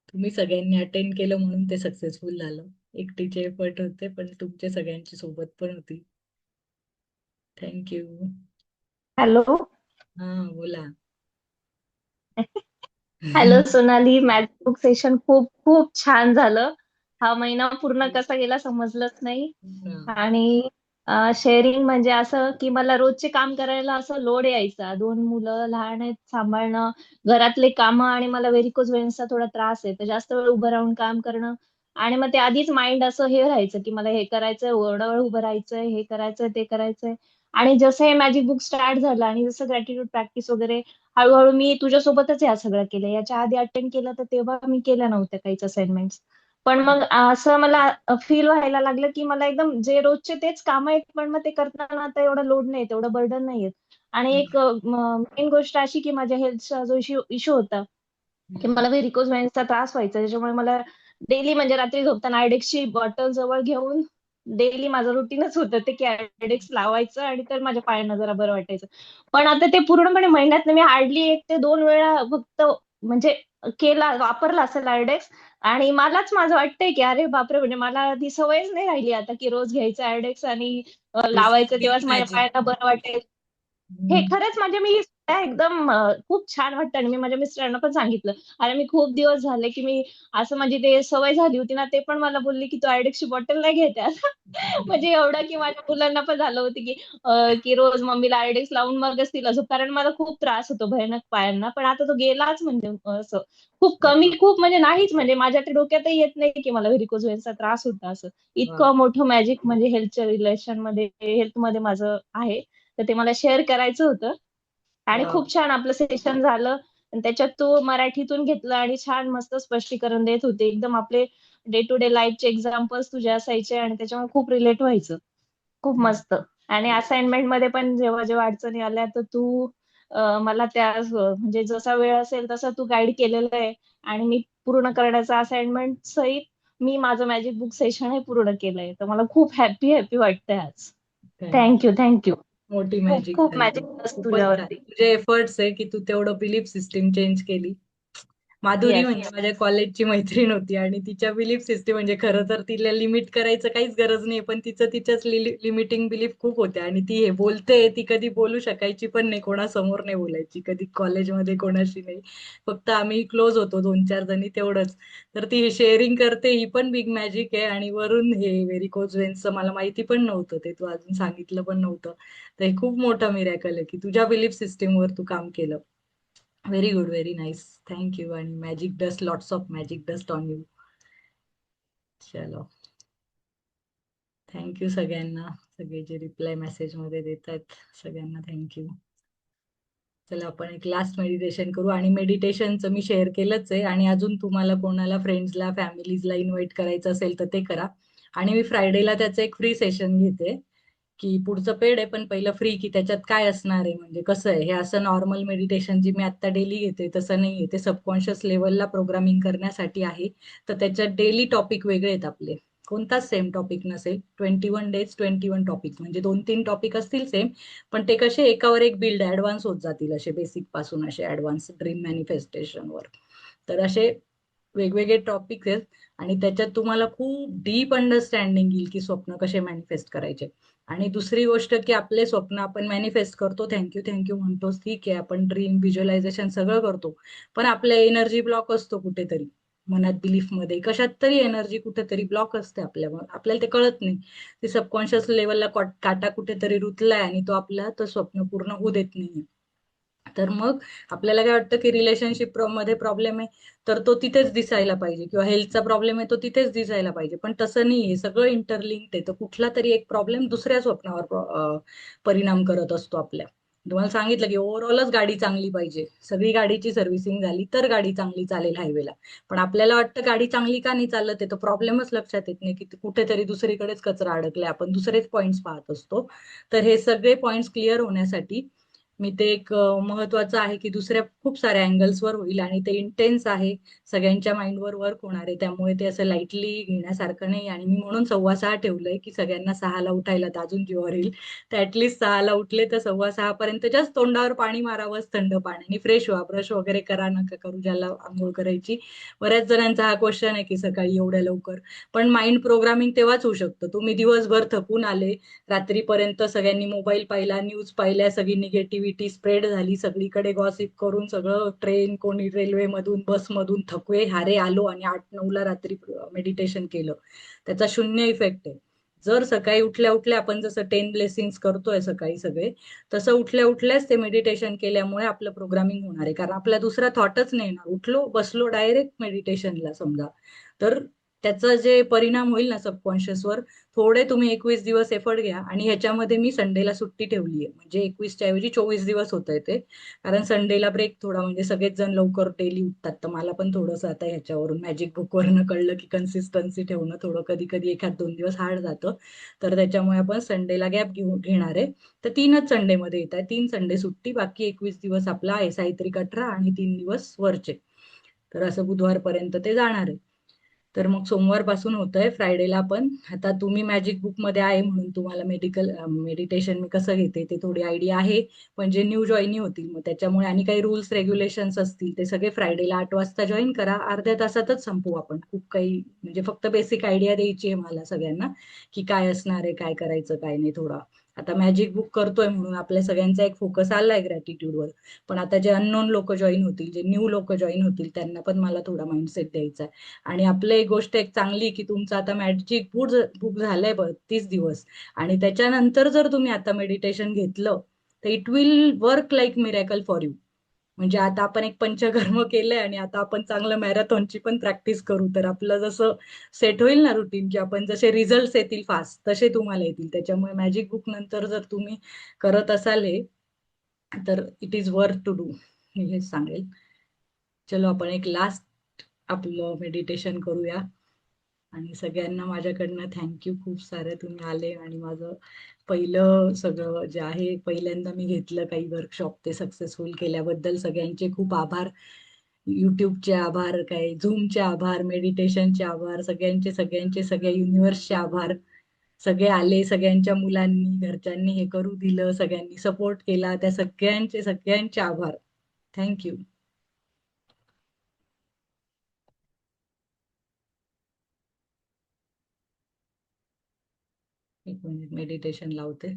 तुम्ही सगळ्यांनी अटेंड केलं म्हणून ते सक्सेसफुल झालं. एकटीचे एफर्ट होते पण तुमचे सगळ्यांची सोबत पण होती. थँक्यू. हॅलो. हा, बोला. Hello Sonali, math book session खूप खूप छान झालं. हा महिना पूर्ण कसा गेला समजलंच नाही. आणि शेअरिंग म्हणजे असं की मला रोजचे काम करायला असं लोड यायचा. 2 मुलं लहान आहेत सांभाळणं, घरातले कामं, आणि मला व्हेरिकोज वेन्सचा थोडा त्रास आहे, तर जास्त वेळ उभं राहून काम करणं. आणि मग ते आधीच माइंड असं हे राहायचं की मला हे करायचंय, एवढा वेळ उभं राहायचंय, हे करायचंय, ते करायचंय. आणि जसं हे मॅजिक बुक स्टार्ट झालं आणि जसं ग्रॅटिट्यूड प्रॅक्टिस वगैरे हळूहळू मी तुझ्यासोबतच या सगळं केलं. याच्या आधी अटेंड केलं तर तेव्हा मी केल्या नव्हत्या काहीच असाइनमेंट्स. पण मग असं मला फील व्हायला लागलं की मला एकदम जे रोजचे तेच काम आहेत, पण मग ते करताना आता एवढं लोड नाही, एवढं बर्डन नाही येत. आणि एक मेन गोष्ट अशी की माझ्या हेल्थचा जो इश्यू होता की मला व्हेरिकोज व्हेन्सचा त्रास व्हायचा, त्याच्यामुळे मला डेली म्हणजे रात्री झोपताना आयडेक्सची बॉटल जवळ घेऊन डेली माझं रुटीनच होतं ते की आयडेक्स लावायचं आणि तर माझ्या पायांना जरा बरं वाटायचं. पण आता ते पूर्णपणे महिन्यात मी हार्डली 1 ते 2 वेळा फक्त म्हणजे वापरला असेल आयडेक्स. आणि मलाच माझं वाटतंय की अरे बापरे, म्हणजे मला ती सवयच नाही राहिली आता की रोज घ्यायचं आयडेक्स आणि दिस इज लावायचं, बिग तेव्हाच माझ्या मॅजिक. पायांना बरं वाटेल. हे खरंच म्हणजे मी एकदम खूप छान वाटतं. आणि मी माझ्या मिस्टरांना पण सांगितलं. अरे मी खूप दिवस झाले की मी असं माझी ते सवय झाली होती ना, ते पण मला बोलले की तू आयडेक्सची बॉटल नाही घेते आता. म्हणजे एवढं की माझ्या मुलांना पण झालं होतं की रोज मम्मीला आयडेक्स लावून मगच तिला झोप, कारण मला खूप त्रास होतो भयानक पायांना. पण आता तो गेलाच म्हणजे असं खूप कमी, खूप म्हणजे नाहीच, म्हणजे माझ्या ते डोक्यातही येत नाही की मला व्हेरिकोज व्हेन्सचा त्रास होता असं. इतकं मोठं मॅजिक म्हणजे हेल्थच्या रिलेशन मध्ये, हेल्थ मध्ये माझं आहे. तर ते मला शेअर करायचं होतं. आणि खूप छान आपलं सेशन झालं. आणि त्याच्यात तू मराठीतून घेतलं आणि छान मस्त स्पष्टीकरण देत होते. एकदम आपले डे टू डे लाईफचे एक्झाम्पल्स तुझे असायचे आणि त्याच्यामुळे खूप रिलेट व्हायचं. खूप मस्त. आणि असाइनमेंट मध्ये पण जेव्हा जेव्हा अडचणी आल्या तर तू मला त्या म्हणजे जसा वेळ असेल तसा तू गाईड केलेलं आहे. आणि मी पूर्ण करण्याचा असाइनमेंट सहित मी माझं मॅजिक बुक सेशनही पूर्ण केलंय. तर मला खूप हॅपी हॅपी वाटतंय आज. Thank you thank you. मोठी खूप मॅजिक खूप झाली. मॅजिक खूपच छान. तुझ्यावरती. तुझे एफर्ट्स आहे की तू तेवढं बिलीफ सिस्टीम चेंज केली. माधुरी येस. म्हणजे माझ्या कॉलेजची मैत्रीण होती आणि तिच्या बिलीफ सिस्टीम म्हणजे खरं तर तिला लिमिट करायचं काहीच गरज नाही, पण तिचं तिच्याच लिमिटिंग बिलीफ खूप होते. आणि ती हे बोलते, ती कधी बोलू शकायची पण नाही, कोणासमोर नाही बोलायची कधी, कॉलेजमध्ये कोणाशी नाही. फक्त आम्ही क्लोज होतो 2-4 जणी तेवढंच. तर ती शेअरिंग करते, ही पण बिग मॅजिक आहे. आणि वरून हे व्हेरिकोज वेन्सचं मला माहिती पण नव्हतं, ते तू अजून सांगितलं पण नव्हतं. तर हे खूप मोठा मिरॅकल आहे की तुझ्या बिलीफ सिस्टीमवर तू काम केलं. Very good, very nice. Thank you. आणि magic dust, lots of magic dust on you. चलो, थँक यू सगळ्यांना, सगळे जे रिप्लाय मेसेज मध्ये देत आहेत सगळ्यांना थँक्यू. चला आपण एक लास्ट मेडिटेशन करू. आणि मेडिटेशनचं मी शेअर केलंच आहे. आणि अजून तुम्हाला कोणाला फ्रेंड्सला फॅमिलीजला इन्व्हाइट करायचं असेल तर ते करा. आणि मी फ्रायडेला त्याचं एक फ्री सेशन घेते की पुढचं पेड आहे पण पहिलं फ्री, की त्याच्यात काय असणार आहे म्हणजे कसं आहे. हे असं नॉर्मल मेडिटेशन जी मी आता डेली घेते तसं नाहीये, ते सबकॉन्शियस लेवलला प्रोग्रामिंग करण्यासाठी आहे. तर त्याच्यात डेली टॉपिक वेगळे आहेत आपले, कोणताच सेम टॉपिक नसेल. 21 डेज 21 टॉपिक, म्हणजे 2-3 टॉपिक असतील सेम, पण ते कसे एकावर एक बिल्ड ऍडव्हान्स होत जातील, असे बेसिक पासून असे ऍडव्हान्स ड्रीम मॅनिफेस्टेशनवर. तर असे वेगवेगळे टॉपिक आहेत. आणि त्याच्यात तुम्हाला खूप डीप अंडरस्टँडिंग येईल की स्वप्न कसे मॅनिफेस्ट करायचे. आणि दुसरी गोष्ट की आपले स्वप्न आपण मॅनिफेस्ट करतो, थँक्यू थँक्यू म्हणतोच, ठीक आहे, आपण ड्रीम व्हिज्युअलायझेशन सगळं करतो. पण आपला एनर्जी ब्लॉक असतो कुठेतरी मनात, बिलीफ मध्ये कशात तरी एनर्जी कुठेतरी ब्लॉक असते आपल्याला ते कळत नाही. ते सबकॉन्शियस लेवलला काटा कुठेतरी रुतलाय आणि तो आपला तो स्वप्न पूर्ण होऊ देत नाहीये. तर मग आपल्याला काय वाटतं की रिलेशनशिप मध्ये प्रॉब्लेम आहे तर तो तिथेच दिसायला पाहिजे, किंवा हेल्थचा प्रॉब्लेम आहे तो तिथेच दिसायला पाहिजे, पण तसं नाही आहे. सगळं इंटरलिंक्ड आहे. तर कुठला तरी एक प्रॉब्लेम दुसऱ्या स्वप्नावर परिणाम करत असतो आपल्या. तुम्हाला सांगितलं की ओव्हरऑलच गाडी चांगली पाहिजे, सगळी गाडीची सर्व्हिसिंग झाली तर गाडी चांगली चालेल हायवेला. पण आपल्याला वाटतं गाडी चांगली का नाही चालत आहे, तर प्रॉब्लेमच लक्षात येत नाही की कुठेतरी दुसरीकडेच कचरा अडकलाय, आपण दुसरेच पॉइंट्स पाहत असतो. तर हे सगळे पॉइंट्स क्लिअर होण्यासाठी मी ते एक महत्वाचं आहे की दुसऱ्या खूप साऱ्या अँगल्सवर होईल. आणि ते इंटेन्स आहे, सगळ्यांच्या माइंडवर वर्क होणार आहे, त्यामुळे ते असं लाईटली घेण्यासारखं नाही. आणि मी म्हणून 6:15 ठेवलंय की सगळ्यांना 6ला उठायला, तर अजून जीवावर येईल. तर ऍटलीस्ट 6ला उठले तर 6:15 पर्यंत जस्ट तोंडावर पाणी मारावंच थंड पाण्याने, फ्रेश व्हा, ब्रश वगैरे करा, नका करू ज्याला आंघोळ करायची. बऱ्याच जणांचा हा क्वेश्चन आहे की सकाळी एवढ्या लवकर, पण माइंड प्रोग्रामिंग तेव्हाच होऊ शकतं. तुम्ही दिवसभर थकून आले, रात्रीपर्यंत सगळ्यांनी मोबाईल पाहिला, न्यूज पाहिल्या, सगळी निगेटिव्हिटी स्प्रेड झाली सगळीकडे, गॉसिप करून सगळं, ट्रेन कोणी रेल्वेमधून बसमधून, थकवे हारे आलो आणि 8-9ला रात्री मेडिटेशन केलं, त्याचा शून्य इफेक्ट आहे. जर सकाळी उठल्या उठल्या आपण जसं 10 ब्लेसिंग्स करतोय सकाळी सगळे, तसं उठल्या उठल्याच ते मेडिटेशन केल्यामुळे आपलं प्रोग्रामिंग होणार आहे. कारण आपला दुसरा थॉटच नाही येणार. उठलो बसलो डायरेक्ट मेडिटेशनला समजा, तर त्याचा जे परिणाम होईल ना सबकॉन्शियसवर, थोडे तुम्ही 21 दिवस एफर्ट घ्या. आणि ह्याच्यामध्ये मी संडेला सुट्टी ठेवली आहे, म्हणजे 21च्या ऐवजी 24 दिवस होत आहे ते. कारण संडेला ब्रेक थोडा, म्हणजे सगळेच जण लवकर डेली उठतात, तर मला पण थोडंसं आता ह्याच्यावरून मॅजिक बुकवरनं कळलं की कन्सिस्टन्सी ठेवणं थोडं कधी कधी एखाद 2 दिवस हार्ड जातं. तर त्याच्यामुळे आपण संडेला गॅप घेणार आहे. तर 3च संडेमध्ये येत आहे, 3 संडे सुट्टी, बाकी 21 दिवस आपला आहे, साहित्रिक 18 आणि 3 दिवस वरचे. तर असं बुधवारपर्यंत ते जाणार आहे. तर मग सोमवारपासून होत आहे फ्रायडेला. पण आता तुम्ही मॅजिक बुक मध्ये आहे म्हणून तुम्हाला मेडिटेशन मी कसं घेते ते थोडी आयडिया आहे. पण जे न्यू जॉईनी होतील मग त्याच्यामुळे आणि काही रूल्स रेग्युलेशन्स असतील ते सगळे फ्रायडेला 8 वाजता जॉईन करा. अर्ध्या तासातच संपवू आपण. खूप काही म्हणजे फक्त बेसिक आयडिया द्यायची आहे मला सगळ्यांना, की काय असणार आहे, काय करायचं काय नाही. थोडा आता मॅजिक बुक करतोय म्हणून आपल्या सगळ्यांचा एक फोकस आलाय ग्रॅटिट्यूडवर. पण आता जे अननोन लोक जॉईन होतील, जे न्यू लोक जॉईन होतील, त्यांना पण मला थोडा माइंडसेट द्यायचा आहे. आणि आपलं एक गोष्ट एक चांगली की तुमचं आता मॅजिक बुक झालंय 32 दिवस, आणि त्याच्यानंतर जर तुम्ही आता मेडिटेशन घेतलं तर it will work like miracle for you. म्हणजे आता आपण एक पंचकर्म केलंय आणि आता आपण चांगलं मॅरेथॉनची पण प्रॅक्टिस करू. तर आपलं जसं सेट होईल ना रुटीन, की आपण जसे रिझल्ट येतील फास्ट तसे तुम्हाला येतील. त्याच्यामुळे मॅजिक बुक नंतर जर तुम्ही करत असाल हे, तर it is worth to do, मी हेच सांगेल. चलो आपण एक लास्ट आपलं मेडिटेशन करूया. आणि सगळ्यांना माझ्याकडनं थँक्यू खूप सारे, तुम्ही आले आणि माझं पहिलं सगळं जे आहे पहिल्यांदा मी घेतलं काही वर्कशॉप ते सक्सेसफुल केल्याबद्दल सगळ्यांचे खूप आभार. युट्यूबचे आभार, काय झूमचे आभार, मेडिटेशनचे आभार, सगळ्यांचे सगळ्यांचे सगळ्या युनिव्हर्सचे आभार. सगळे आले, सगळ्यांच्या मुलांनी घरच्यांनी हे करू दिलं, सगळ्यांनी सपोर्ट केला, त्या सगळ्यांचे सगळ्यांचे आभार. थँक्यू. एक मिनिट मेडिटेशन लावते.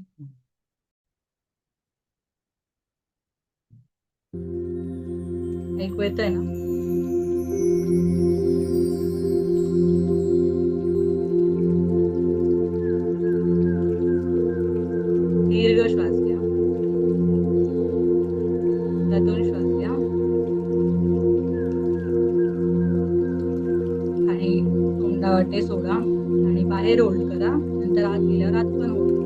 ऐकू येतंय ना? दीर्घ श्वास घ्या, त्यातून श्वास घ्या आणि तोंडावाटे सोडा आणि बाहेर होल्ड करा. नंतर आत गेल्यावर आत पण होल्ड करा.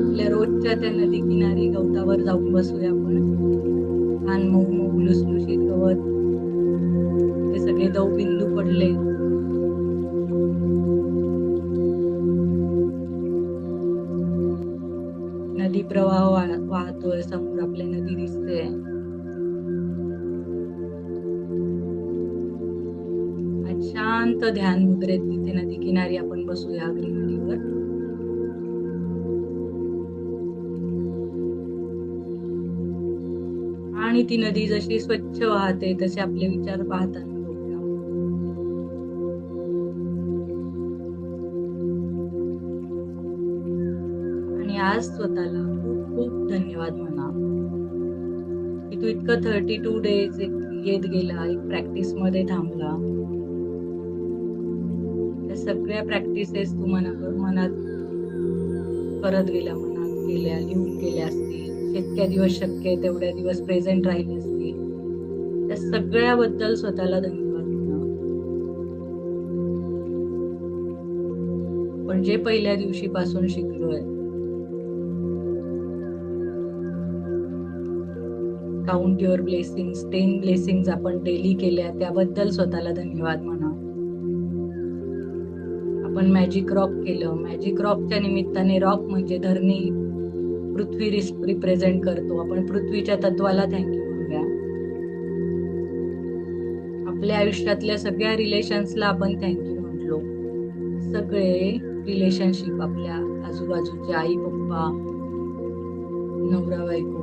आपल्या रोजच्या त्या नदी किनारी गवतावर जाऊन बसूया आपण. छान मऊ मऊ लुसलुशीत गवत, ते सगळे दवबिंदू पडले. नदी प्रवाह वाहतोय, समोर आपल्या नदी दिसते. आज शांत ध्यान मुद्रेत तिथे नदी किनारी आपण बसूया ग्रीनरीवर. आणि ती नदी जशी स्वच्छ वाहते तसे आपले विचार पाहताना बघूया. आणि आज स्वतःला खूप खूप धन्यवाद म्हणा की तू इतकं 32 डेज येत गेला, एक प्रॅक्टिस मध्ये थांबला. त्या सगळ्या प्रॅक्टिसेस तू मनात करत गेला, मनात केल्या, लिहून केल्या असतील. जितक्या दिवस शक्य आहे तेवढ्या दिवस प्रेझेंट राहिले असतील. त्या सगळ्याबद्दल स्वतःला धन्यवाद म्हणा. पण जे पहिल्या दिवशीपासून शिकलोय, काउंट युअर ब्लेसिंग्स, 10 ब्लेसिंग्स आपण डेली केल्या त्याबद्दल स्वतःला धन्यवाद म्हणा. आपण मॅजिक रॉक केलं, मॅजिक रॉकच्या निमित्ताने, रॉक म्हणजे धरणी, पृथ्वी रिप्रेझेंट करतो, आपण पृथ्वीच्या तत्वाला थँक्यू म्हणूया. आपल्या आयुष्यातल्या सगळ्या रिलेशन्सला आपण थँक्यू म्हटलो. सगळे रिलेशनशिप, आपल्या आजूबाजूचे आई पप्पा, नवरा बायको,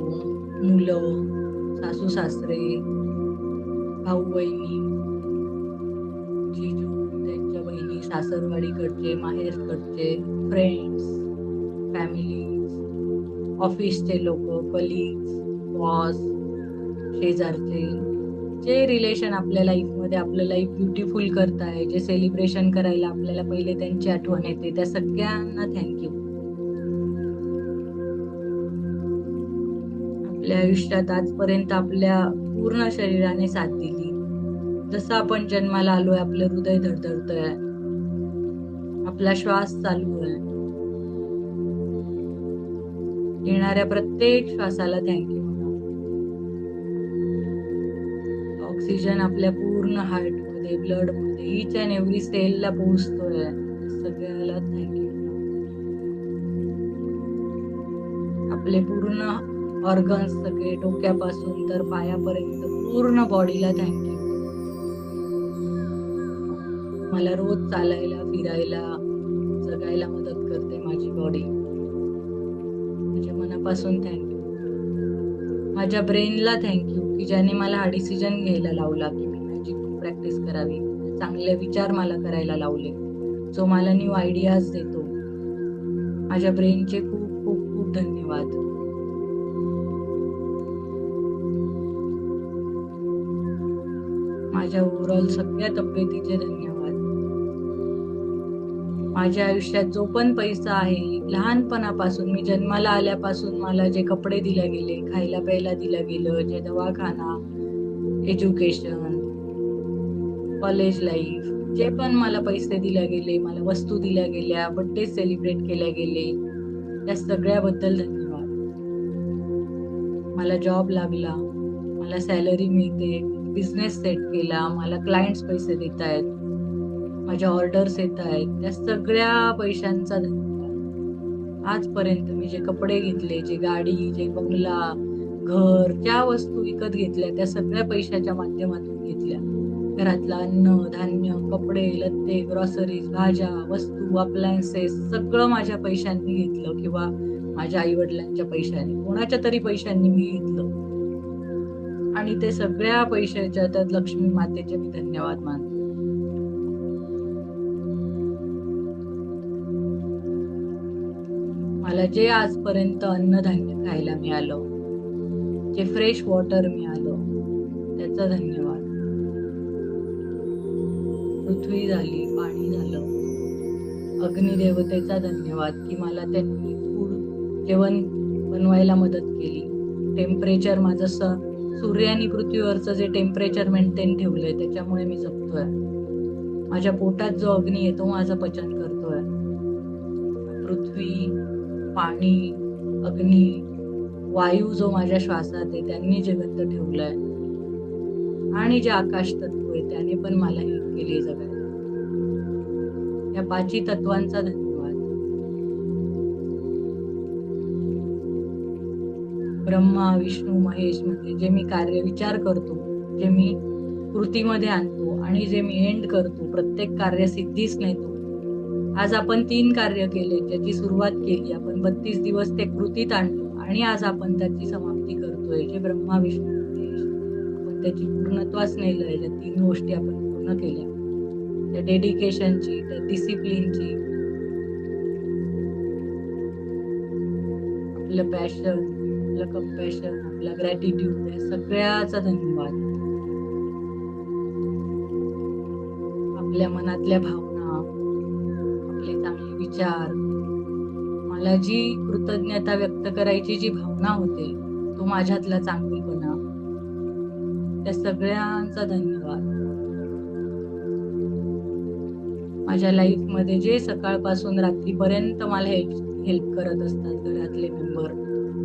मुलं, सासू सासरे, भाऊ बहिणी, जिजू त्यांच्या बहिणी, सासरवाडीकडचे, माहेरकडचे, फ्रेंड्स, फॅमिली, ऑफिसचे लोक, कलिग्स, बॉस, शेजारचे, जे रिलेशन आपल्या लाईफमध्ये आपलं लाईफ ब्युटिफुल करताय, जे सेलिब्रेशन करायला आपल्याला पहिले त्यांची आठवण येते, त्या सगळ्यांना थँक्यू. आपल्या आयुष्यात आजपर्यंत आपल्या पूर्ण शरीराने साथ दिली. जसं आपण जन्माला आलोय, आपलं हृदय धडधडतंय, आपला श्वास चालू आहे. येणाऱ्या प्रत्येक श्वासाला थँक्यू. ऑक्सिजन आपल्या पूर्ण हार्टमध्ये, ब्लडमध्ये, ईच अँड एव्हरी सेलला पोहोचतोय, सगळ्याला थँक्यू. आपले पूर्ण ऑर्गन्स सगळे, डोक्यापासून तर पायापर्यंत पूर्ण बॉडीला थँक्यू. मला रोज चालायला, फिरायला, जगायला मदत करते माझी बॉडी. माझ्या मनापासून थँक्यू. माझ्या ब्रेनला थँक्यू की ज्याने मला हा डिसिजन घ्यायला लावला की मी मॅजिक प्रॅक्टिस करावी. चांगले विचार मला करायला लावले, जो मला न्यू आयडियाज देतो. माझ्या ब्रेनचे खूप खूप खूप धन्यवाद. माझ्या ओव्हरऑल सगळ्या तब्येतीचे धन्यवाद. माझ्या आयुष्यात जो पण पैसा आहे, लहानपणापासून मी जन्माला आल्यापासून मला जे कपडे दिले गेले, खायला प्यायला दिलं गेलं, जे दवाखाना, एज्युकेशन, कॉलेज लाईफ, जे पण मला पैसे दिले गेले, मला वस्तू दिल्या गेल्या, बर्थडे सेलिब्रेट केल्या गेले, त्या सगळ्याबद्दल धन्यवाद. मला जॉब लागला, मला सॅलरी मिळते, बिझनेस सेट केला, मला क्लायंट्स पैसे देत आहेत, माझ्या ऑर्डर्स येत आहेत, त्या सगळ्या पैशांचा धन्यवाद. आजपर्यंत मी जे कपडे घेतले, जे गाडी, जे बंगला, घर, ज्या वस्तू विकत घेतल्या, त्या सगळ्या पैशाच्या माध्यमातून घेतल्या. घरातलं अन्न, धान्य, कपडे, लत्ते, ग्रॉसरीज, भाज्या, वस्तू, अप्लायन्सेस, सगळं माझ्या पैशांनी घेतलं किंवा माझ्या आई वडिलांच्या पैशाने, कोणाच्या तरी पैशांनी मी घेतलं. आणि ते सगळ्या पैशाच्या, त्यात लक्ष्मी मातेचे मी धन्यवाद मानते. मला जे आजपर्यंत अन्नधान्य खायला मिळालं, जे फ्रेश वॉटर मिळालं, त्याचा धन्यवाद. पृथ्वी झाली, पाणी झालं, अग्निदेवतेचा धन्यवाद की मला त्यांनी फूड, जेवण बनवायला मदत केली. टेम्परेचर माझं सूर्याने पृथ्वीवरचं जे टेम्परेचर मेंटेन ठेवलंय, त्याच्यामुळे मी जगतोय. माझ्या पोटात जो अग्नी आहे तो माझं पचन करतोय. पृथ्वी, पाणी, अग्नी, वायू जो माझ्या श्वासात आहे त्यांनी जिवंत ठेवलंय, आणि जे आकाश तत्व आहे त्याने पण मला हेल्प केली जगायला. या पाची तत्वांचा धन्यवाद. ब्रह्मा, विष्णू, महेश, म्हणजे जे मी विचार करतो, जे मी कृतीमध्ये आणतो आणि जे मी एंड करतो, प्रत्येक कार्य सिद्धीच नेतो. आज आपण 3 कार्य केले, ज्याची सुरुवात केली आपण, 32 दिवस ते कृतीत आणलो आणि आज आपण त्याची समाप्ती करतोय. जे ब्रह्मा, विष्णू, महेश, आपण त्याची पूर्णत्वास नेलंय. ज्या 3 गोष्टी आपण पूर्ण केल्या, त्या डेडिकेशनची, त्या डिसिप्लिनची, आपलं पॅशन, आपलं कंपॅशन, आपला ग्रॅटिट्यूड, या सगळ्याचा धन्यवाद. आपल्या मनातल्या भावना, आपले चांगले विचार, मला जी कृतज्ञता व्यक्त करायची जी भावना होते, तो माझ्यातला चांगलीपणा, त्या सगळ्यांचा धन्यवाद. माझ्या लाईफमध्ये जे सकाळपासून रात्रीपर्यंत मला हेल्प करत असतात, घरातले मेंबर,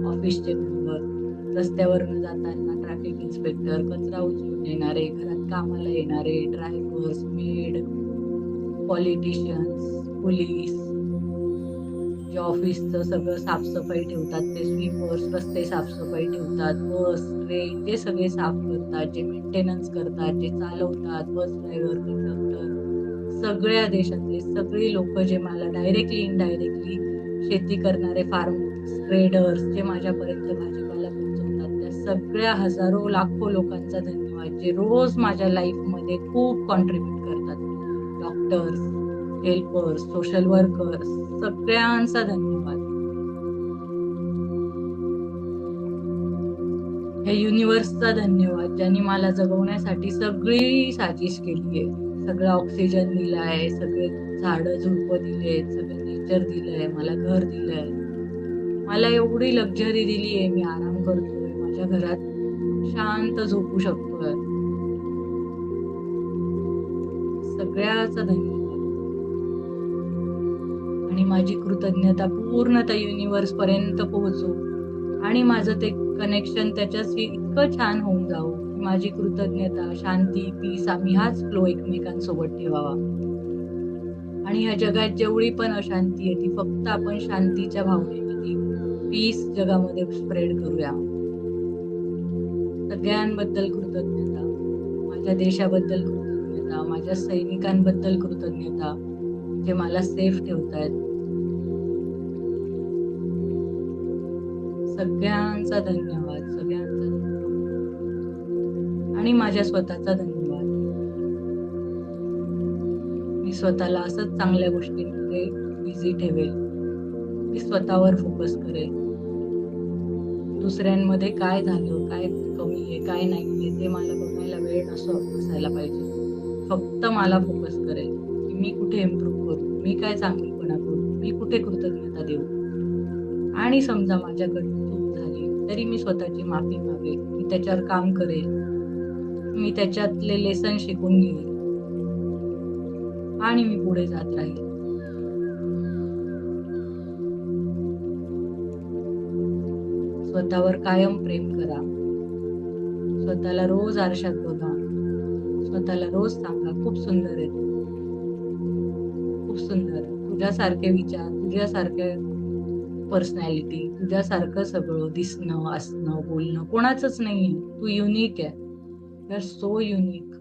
ऑफिसचे मेंबर, रस्त्यावरनं जाताना ट्रॅफिक इन्स्पेक्टर, कचरा उचलून येणारे, घरात कामाला येणारे, ड्रायव्हर्स, मेड, पॉलिटिशियन्स, पोलीस, जे ऑफिसचं सगळं साफसफाई ठेवतात, ते स्वीपर्स, रस्ते साफसफाई ठेवतात, बस, ट्रेन, जे सगळे साफ करतात, जे मेंटेनन्स करतात, जे चालवतात, बस ड्रायव्हर, कंडक्टर, सगळ्या देशातले सगळी लोक, जे मला डायरेक्टली इनडायरेक्टली शेती करणारे फार्मर्स, ट्रेडर्स, जे माझ्यापर्यंत भाजीपाला पोहोचवतात, त्या सगळ्या हजारो लाखो लोकांचा धन्यवाद, जे रोज माझ्या लाईफमध्ये खूप कॉन्ट्रीब्यूट करतात. डॉक्टर्स, हेल्पर्स, सोशल वर्कर्स, सगळ्यांचा धन्यवाद. ह्या युनिव्हर्सचा धन्यवाद ज्यांनी मला जगवण्यासाठी सगळी साजिश केली आहे. सगळं ऑक्सिजन दिलाय, सगळे झाडं झुडपं दिलेत, सगळं नेचर दिलंय, मला घर दिलंय, मला एवढी लक्झरी दिली आहे. मी आराम करतोय, माझ्या घरात शांत झोपू शकतोय. सगळ्याचा धन्यवाद. आणि माझी कृतज्ञता पूर्ण त्या युनिव्हर्स पर्यंत पोहोचो आणि माझं ते कनेक्शन त्याच्याशी इतकं छान होऊन जावं की माझी कृतज्ञता, शांती, पीस आम्ही हाच फ्लो एकमेकांसोबत ठेवावा. आणि ह्या जगात जेवढी पण अशांती आहे ती फक्त आपण शांतीच्या भावनेमध्ये, पीस जगामध्ये स्प्रेड करूया. सगळ्यांबद्दल कृतज्ञता, माझ्या देशाबद्दल कृतज्ञता, माझ्या सैनिकांबद्दल कृतज्ञता जे मला सेफ ठेवतायत. सगळ्यांचा धन्यवाद, सगळ्यांचा धन्यवाद. आणि माझ्या स्वतःचा धन्यवाद. मी स्वतःला असंच चांगल्या गोष्टींमध्ये बिझी ठेवेल. मी स्वतःवर फोकस करेल. दुसऱ्यांमध्ये काय झालं, काय कमी आहे, काय नाहीये ते मला बघायला वेळ नसायला पाहिजे. फक्त मला फोकस करेल की मी कुठे इम्प्रूव्ह करू, मी काय चांगलीपणा करू, मी कुठे कृतज्ञता देऊ. आणि समजा माझ्याकडून चूक झाली तरी मी स्वतःची माफी मागेल, मी त्याच्यावर काम करेल, मी त्याच्यातले लेसन शिकून घेईल आणि मी पुढे जात राहील. स्वतःवर कायम प्रेम करा. स्वतःला रोज आरशात बघा. स्वतःला रोज सांगा खूप सुंदर आहे, खूप सुंदर. तुझ्यासारखे विचार, तुझ्यासारखे पर्सनॅलिटी, तुझ्यासारखं सगळं दिसणं, असणं, बोलणं कोणाचंच नाहीये. तू युनिक आहे. You are so unique.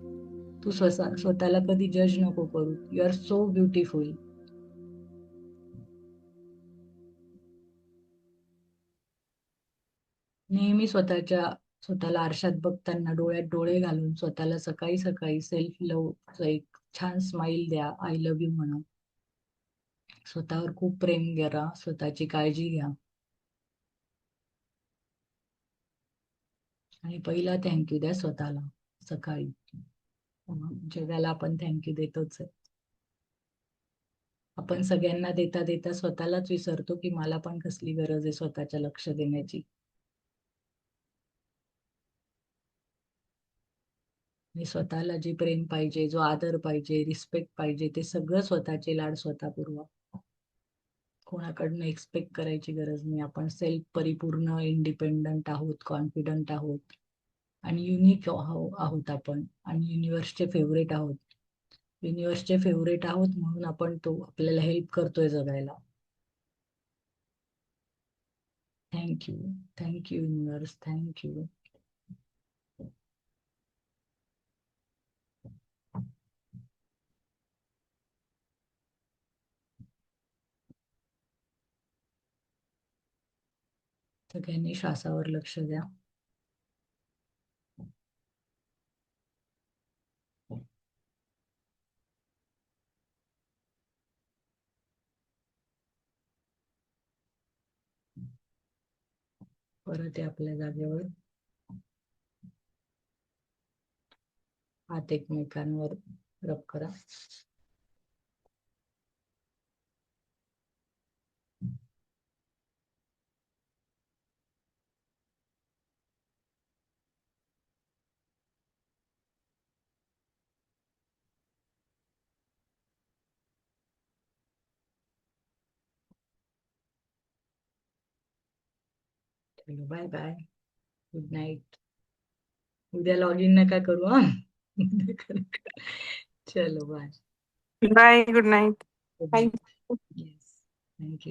तू स्वतःला कधी जज नको करू. You are so beautiful. नेहमी स्वतःला आरशात बघताना डोळ्यात डोळे घालून स्वतःला सकाळी सकाळी सेल्फ लव्हचं एक छान स्माइल द्या. आय लव्ह यू म्हणा. स्वतःवर खूप प्रेम करा, स्वतःची काळजी घ्या. आणि पहिला थँक्यू द्या स्वतःला सकाळी. जगाला आपण थँक्यू देतोच आहे. आपण सगळ्यांना देता देता स्वतःलाच विसरतो की मला पण कसली गरज आहे स्वतःच्या लक्ष देण्याची. आणि स्वतःला जे प्रेम पाहिजे, जो आदर पाहिजे, रिस्पेक्ट पाहिजे ते सगळं स्वतःचे लाड स्वतः पुरवा. कोणाकडनं एक्सपेक्ट करायची गरज नाही. आपण सेल्फ परिपूर्ण इंडिपेंडंट आहोत, कॉन्फिडंट आहोत आणि युनिक आहोत आपण. आणि युनिव्हर्सचे फेवरेट आहोत. युनिव्हर्सचे फेवरेट आहोत म्हणून आपण तो आपल्याला हेल्प करतोय जगायला. Thank you, thank you universe, thank you. सगळ्यांनी श्वासावर लक्ष द्या. परत या आपल्या जागेवर. हात एकमेकांवर रब करा. चलो बाय बाय, गुड नाईट. उद्या लॉग इन नका करू हा. चलो bye. Bye, good night. Good thank you. Night. Yes, thank you.